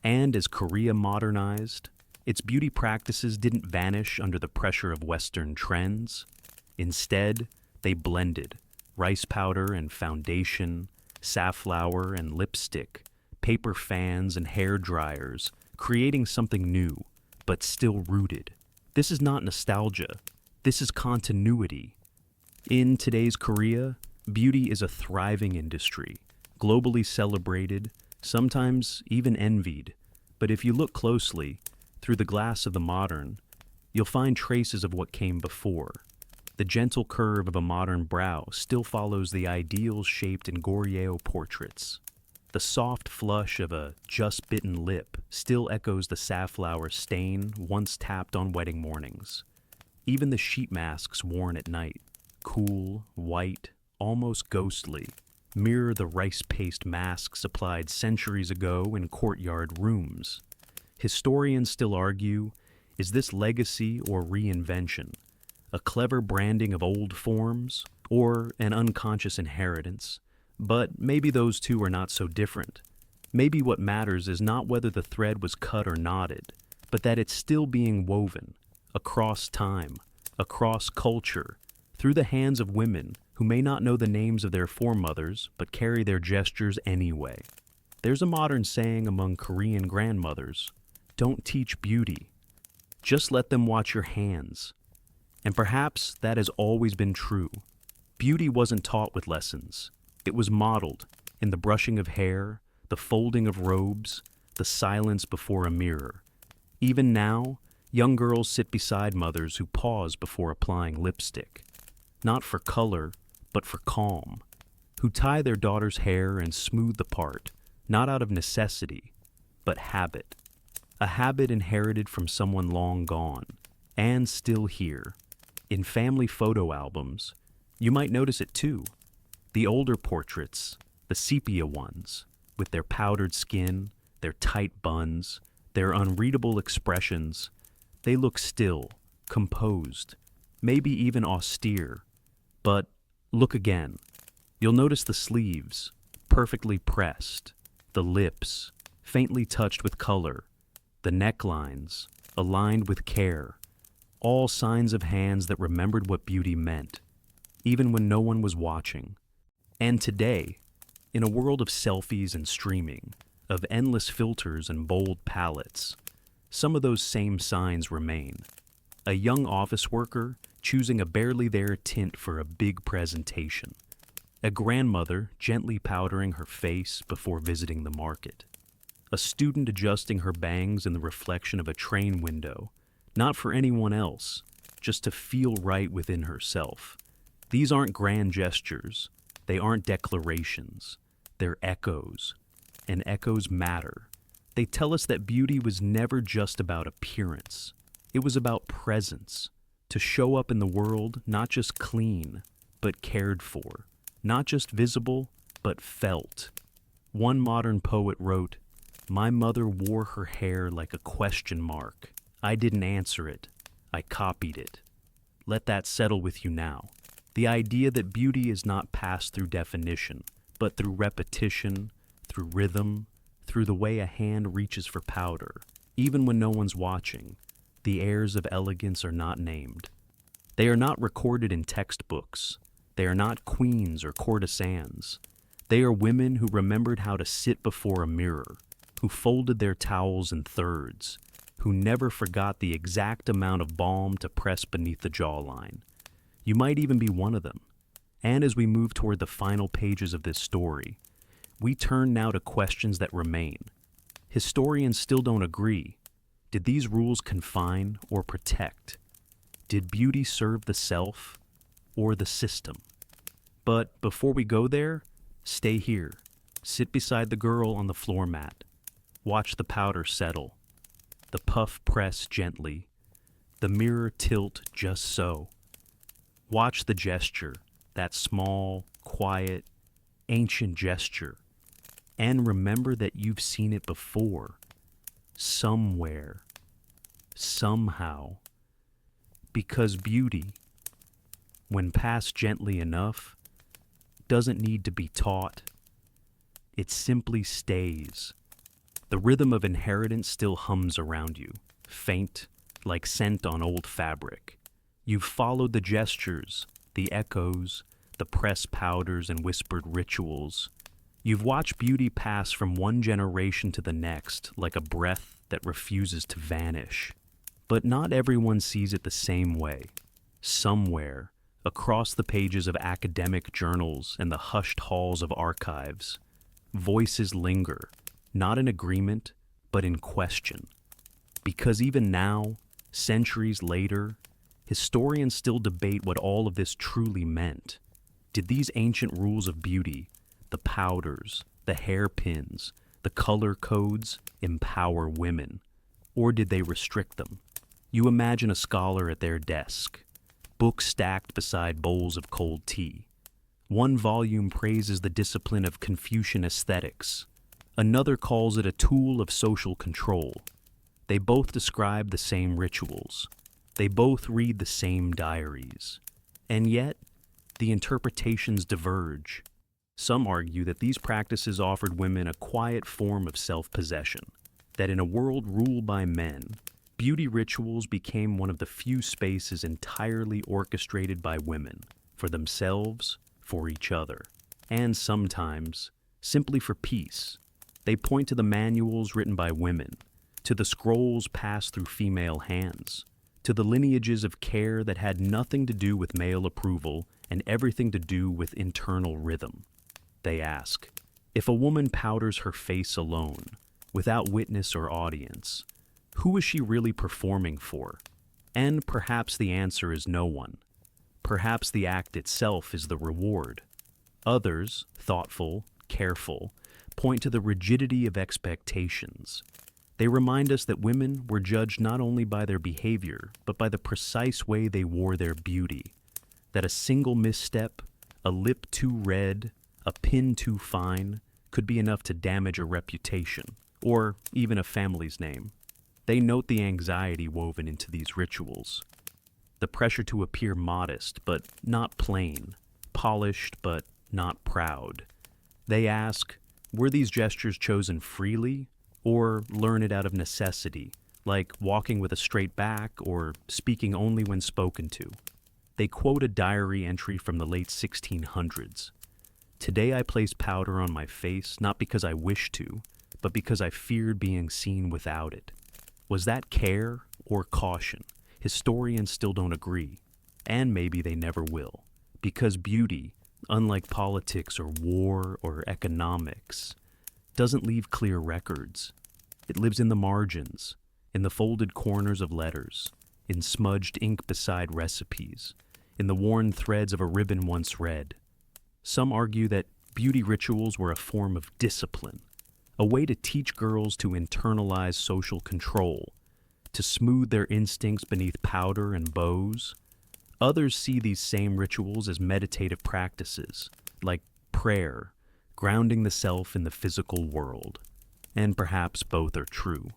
A: And as Korea modernized, its beauty practices didn't vanish under the pressure of Western trends. Instead, they blended rice powder and foundation, safflower and lipstick, paper fans and hair dryers, creating something new, but still rooted. This is not nostalgia. This is continuity. In today's Korea, beauty is a thriving industry, globally celebrated, sometimes even envied. But if you look closely, through the glass of the modern, you'll find traces of what came before. The gentle curve of a modern brow still follows the ideals shaped in Goriot portraits. The soft flush of a just-bitten lip still echoes the safflower stain once tapped on wedding mornings. Even the sheet masks worn at night, cool, white, almost ghostly, mirror the rice paste masks applied centuries ago in courtyard rooms. Historians still argue, is this legacy or reinvention? A clever branding of old forms, or an unconscious inheritance, but maybe those two are not so different. Maybe what matters is not whether the thread was cut or knotted, but that it's still being woven, across time, across culture, through the hands of women who may not know the names of their foremothers but carry their gestures anyway. There's a modern saying among Korean grandmothers, "Don't teach beauty. Just let them watch your hands." And perhaps that has always been true. Beauty wasn't taught with lessons. It was modeled in the brushing of hair, the folding of robes, the silence before a mirror. Even now, young girls sit beside mothers who pause before applying lipstick, not for color, but for calm, who tie their daughter's hair and smooth the part, not out of necessity, but habit. A habit inherited from someone long gone, and still here. In family photo albums, you might notice it too. The older portraits, the sepia ones, with their powdered skin, their tight buns, their unreadable expressions, they look still, composed, maybe even austere. But look again. You'll notice the sleeves, perfectly pressed, the lips, faintly touched with color, the necklines, aligned with care, all signs of hands that remembered what beauty meant, even when no one was watching. And today, in a world of selfies and streaming, of endless filters and bold palettes, some of those same signs remain. A young office worker choosing a barely there tint for a big presentation. A grandmother gently powdering her face before visiting the market. A student adjusting her bangs in the reflection of a train window, not for anyone else, just to feel right within herself. These aren't grand gestures. They aren't declarations. They're echoes. And echoes matter. They tell us that beauty was never just about appearance. It was about presence. To show up in the world not just clean, but cared for. Not just visible, but felt. One modern poet wrote, "My mother wore her hair like a question mark. I didn't answer it. I copied it." Let that settle with you now. The idea that beauty is not passed through definition, but through repetition, through rhythm, through the way a hand reaches for powder. Even when no one's watching, the heirs of elegance are not named. They are not recorded in textbooks. They are not queens or courtesans. They are women who remembered how to sit before a mirror, who folded their towels in thirds, who never forgot the exact amount of balm to press beneath the jawline. You might even be one of them. And as we move toward the final pages of this story, we turn now to questions that remain. Historians still don't agree. Did these rules confine or protect? Did beauty serve the self or the system? But before we go there, stay here. Sit beside the girl on the floor mat. Watch the powder settle. The puff press gently. The mirror tilt just so. Watch the gesture, that small, quiet, ancient gesture. And remember that you've seen it before. Somewhere. Somehow. Because beauty, when passed gently enough, doesn't need to be taught. It simply stays. The rhythm of inheritance still hums around you, faint, like scent on old fabric. You've followed the gestures, the echoes, the pressed powders and whispered rituals. You've watched beauty pass from one generation to the next like a breath that refuses to vanish. But not everyone sees it the same way. Somewhere, across the pages of academic journals and the hushed halls of archives, voices linger, not in agreement, but in question. Because even now, centuries later, historians still debate what all of this truly meant. Did these ancient rules of beauty, the powders, the hairpins, the color codes, empower women? Or did they restrict them? You imagine a scholar at their desk, books stacked beside bowls of cold tea. One volume praises the discipline of Confucian aesthetics. Another calls it a tool of social control. They both describe the same rituals. They both read the same diaries. And yet, the interpretations diverge. Some argue that these practices offered women a quiet form of self-possession, that in a world ruled by men, beauty rituals became one of the few spaces entirely orchestrated by women, for themselves, for each other, and sometimes simply for peace. They point to the manuals written by women, to the scrolls passed through female hands, to the lineages of care that had nothing to do with male approval and everything to do with internal rhythm. They ask, if a woman powders her face alone, without witness or audience, who is she really performing for? And perhaps the answer is no one. Perhaps the act itself is the reward. Others, thoughtful, careful, point to the rigidity of expectations. They remind us that women were judged not only by their behavior, but by the precise way they wore their beauty. That a single misstep, a lip too red, a pin too fine, could be enough to damage a reputation, or even a family's name. They note the anxiety woven into these rituals. The pressure to appear modest, but not plain, polished, but not proud. They ask, were these gestures chosen freely, or learned out of necessity, like walking with a straight back or speaking only when spoken to? They quote a diary entry from the late 1600s. Today I place powder on my face not because I wished to, but because I feared being seen without it. Was that care or caution? Historians still don't agree, and maybe they never will, because beauty, unlike politics or war or economics, doesn't leave clear records. It lives in the margins, in the folded corners of letters, in smudged ink beside recipes, in the worn threads of a ribbon once read. Some argue that beauty rituals were a form of discipline, a way to teach girls to internalize social control, to smooth their instincts beneath powder and bows. Others see these same rituals as meditative practices, like prayer, grounding the self in the physical world. And perhaps both are true.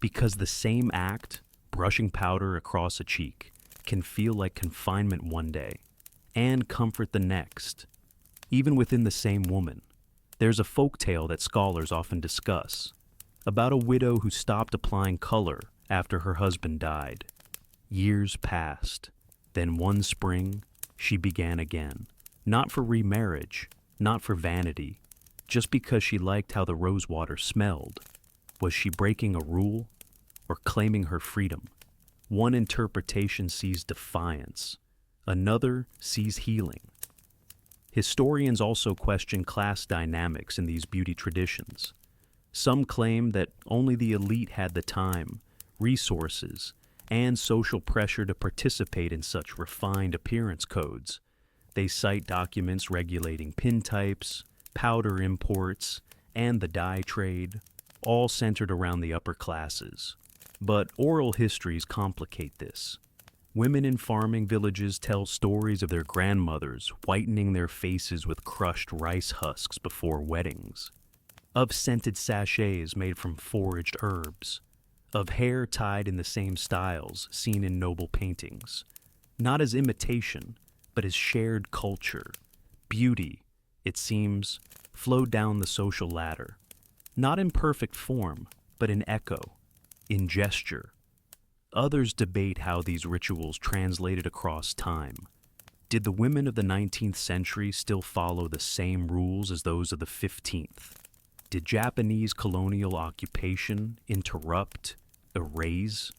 A: Because the same act, brushing powder across a cheek, can feel like confinement one day, and comfort the next. Even within the same woman, there's a folktale that scholars often discuss, about a widow who stopped applying color after her husband died. Years passed. Then one spring, she began again. Not for remarriage, not for vanity, just because she liked how the rosewater smelled. Was she breaking a rule or claiming her freedom? One interpretation sees defiance. Another sees healing. Historians also question class dynamics in these beauty traditions. Some claim that only the elite had the time, resources, and social pressure to participate in such refined appearance codes. They cite documents regulating pin types, powder imports, and the dye trade, all centered around the upper classes. But oral histories complicate this. Women in farming villages tell stories of their grandmothers whitening their faces with crushed rice husks before weddings, of scented sachets made from foraged herbs, of hair tied in the same styles seen in noble paintings, not as imitation, but as shared culture. Beauty, it seems, flowed down the social ladder, not in perfect form, but in echo, in gesture. Others debate how these rituals translated across time. Did the women of the 19th century still follow the same rules as those of the 15th? Did Japanese colonial occupation interrupt, erase,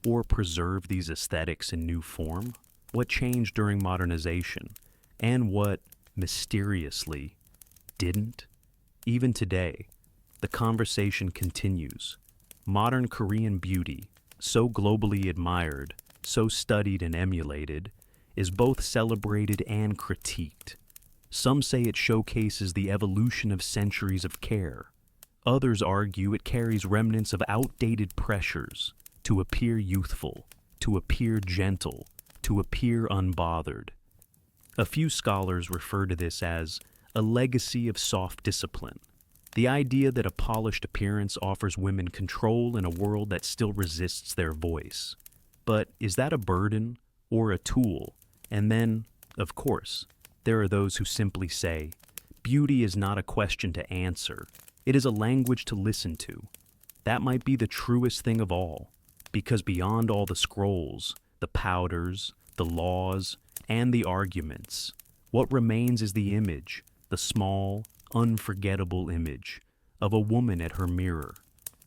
A: or preserve these aesthetics in new form? What changed during modernization, and what, mysteriously, didn't? Even today, the conversation continues. Modern Korean beauty, so globally admired, so studied and emulated, is both celebrated and critiqued. Some say it showcases the evolution of centuries of care. Others argue it carries remnants of outdated pressures to appear youthful, to appear gentle, to appear unbothered. A few scholars refer to this as a legacy of soft discipline, the idea that a polished appearance offers women control in a world that still resists their voice. But is that a burden or a tool? And then, of course, There are those who simply say, beauty is not a question to answer, it is a language to listen to. That might be the truest thing of all, because beyond all the scrolls, the powders, the laws, and the arguments, what remains is the image, the small, unforgettable image, of a woman at her mirror.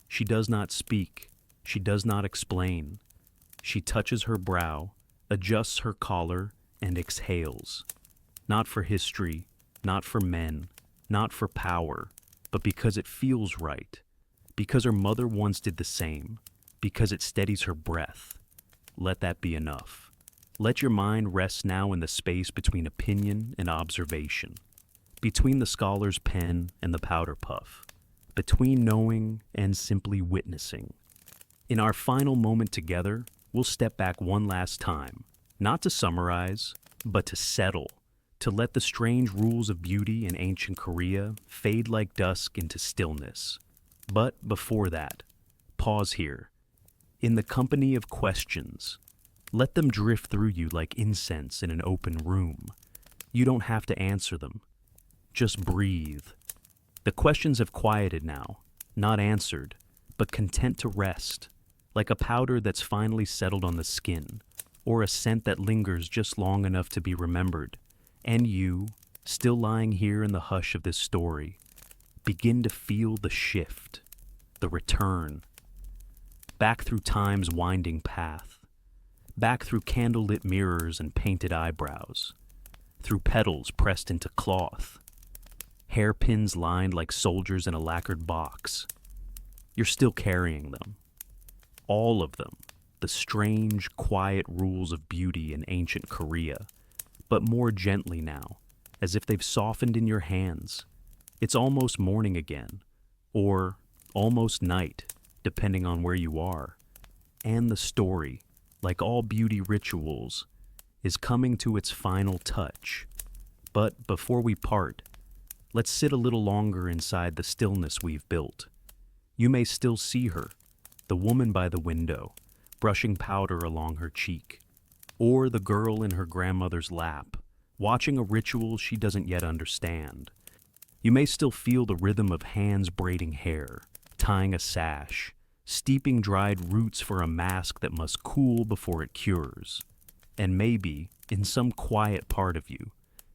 A: She does not speak, she does not explain. She touches her brow, adjusts her collar, and exhales. Not for history, not for men, not for power, but because it feels right. Because her mother once did the same. Because it steadies her breath. Let that be enough. Let your mind rest now in the space between opinion and observation. Between the scholar's pen and the powder puff. Between knowing and simply witnessing. In our final moment together, we'll step back one last time, not to summarize, but to settle, to let the strange rules of beauty in ancient Korea fade like dusk into stillness. But before that, pause here. In the company of questions, let them drift through you like incense in an open room. You don't have to answer them. Just breathe. The questions have quieted now, not answered, but content to rest, like a powder that's finally settled on the skin, or a scent that lingers just long enough to be remembered. And you, still lying here in the hush of this story, begin to feel the shift, the return, back through time's winding path, back through candlelit mirrors and painted eyebrows, through petals pressed into cloth, hairpins lined like soldiers in a lacquered box. You're still carrying them. All of them, the strange, quiet rules of beauty in ancient Korea, but more gently now, as if they've softened in your hands. It's almost morning again, or almost night, depending on where you are. And the story, like all beauty rituals, is coming to its final touch. But before we part, let's sit a little longer inside the stillness we've built. You may still see her, the woman by the window, brushing powder along her cheek, or the girl in her grandmother's lap, watching a ritual she doesn't yet understand. You may still feel the rhythm of hands braiding hair, tying a sash, steeping dried roots for a mask that must cool before it cures. And maybe, in some quiet part of you,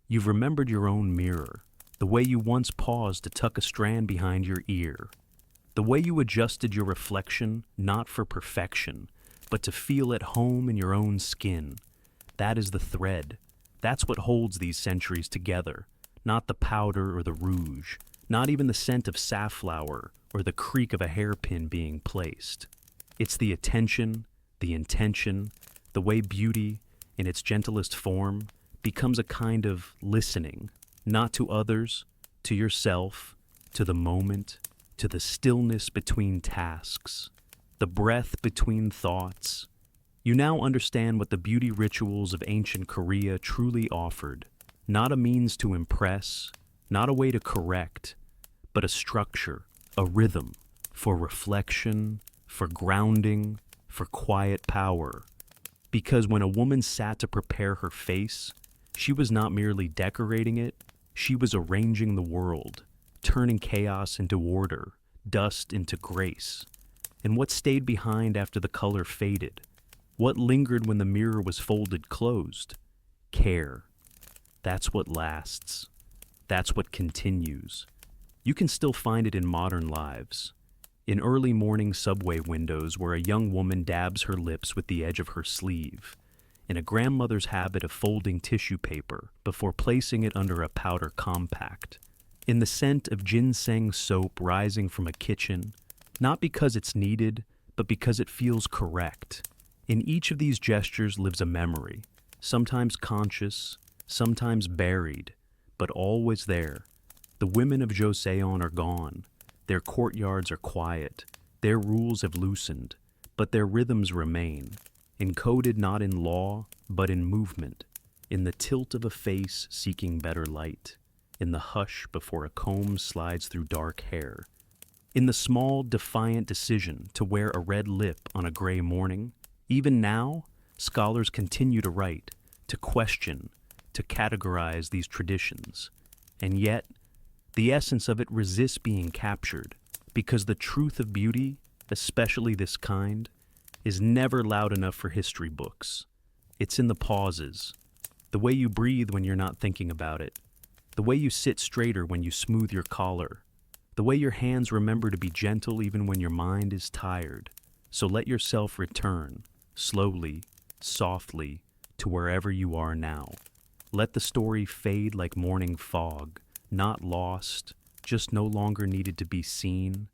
A: you've remembered your own mirror, the way you once paused to tuck a strand behind your ear, the way you adjusted your reflection not for perfection, but to feel at home in your own skin. That is the thread. That's what holds these centuries together, not the powder or the rouge, not even the scent of safflower or the creak of a hairpin being placed. It's the attention, the intention, the way beauty, in its gentlest form, becomes a kind of listening, not to others, to yourself, to the moment, to the stillness between tasks, the breath between thoughts. You now understand what the beauty rituals of ancient Korea truly offered. Not a means to impress, not a way to correct, but a structure, a rhythm, for reflection, for grounding, for quiet power. Because when a woman sat to prepare her face, she was not merely decorating it, she was arranging the world, turning chaos into order, dust into grace. And what stayed behind after the color faded? What lingered when the mirror was folded closed? Care. That's what lasts. That's what continues. You can still find it in modern lives. In early morning subway windows where a young woman dabs her lips with the edge of her sleeve. In a grandmother's habit of folding tissue paper before placing it under a powder compact. In the scent of ginseng soap rising from a kitchen, not because it's needed, but because it feels correct. In each of these gestures lives a memory, sometimes conscious, sometimes buried, but always there. The women of Joseon are gone. Their courtyards are quiet. Their rules have loosened, but their rhythms remain, encoded not in law, but in movement, in the tilt of a face seeking better light, in the hush before a comb slides through dark hair, in the small, defiant decision to wear a red lip on a gray morning. Even now, scholars continue to write, to question, to categorize these traditions, and yet the essence of it resists being captured because the truth of beauty, especially this kind, is never loud enough for history books. It's in the pauses, the way you breathe when you're not thinking about it, the way you sit straighter when you smooth your collar, the way your hands remember to be gentle even when your mind is tired. So let yourself return, slowly, softly, to wherever you are now. Let the story fade like morning fog, not lost, just no longer needed to be seen.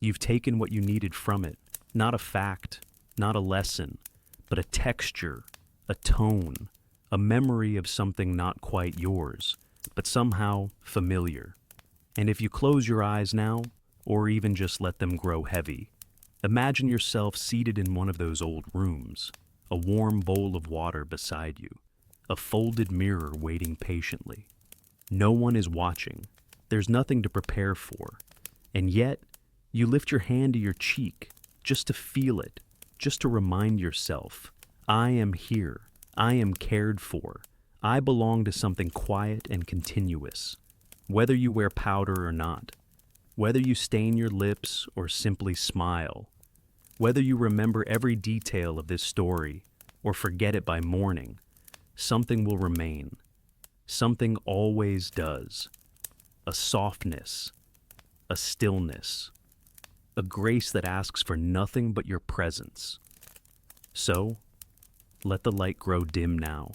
A: You've taken what you needed from it, not a fact, not a lesson, but a texture, a tone, a memory of something not quite yours, but somehow familiar. And if you close your eyes now, or even just let them grow heavy, imagine yourself seated in one of those old rooms, a warm bowl of water beside you, a folded mirror waiting patiently. No one is watching. There's nothing to prepare for. And yet, you lift your hand to your cheek just to feel it, just to remind yourself, I am here. I am cared for. I belong to something quiet and continuous. Whether you wear powder or not, whether you stain your lips or simply smile, whether you remember every detail of this story or forget it by morning, something will remain. Something always does. A softness, a stillness, a grace that asks for nothing but your presence. So, let the light grow dim now,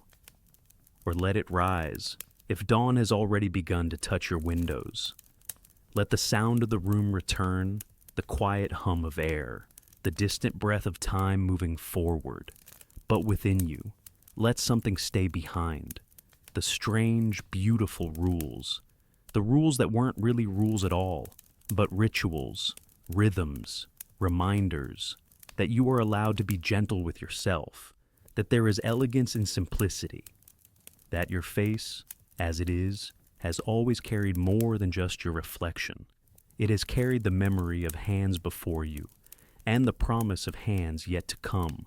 A: or let it rise if dawn has already begun to touch your windows. Let the sound of the room return, the quiet hum of air, the distant breath of time moving forward. But within you, let something stay behind. The strange, beautiful rules. The rules that weren't really rules at all, but rituals, rhythms, reminders, that you are allowed to be gentle with yourself, that there is elegance in simplicity, that your face, as it is, has always carried more than just your reflection. It has carried the memory of hands before you, and the promise of hands yet to come,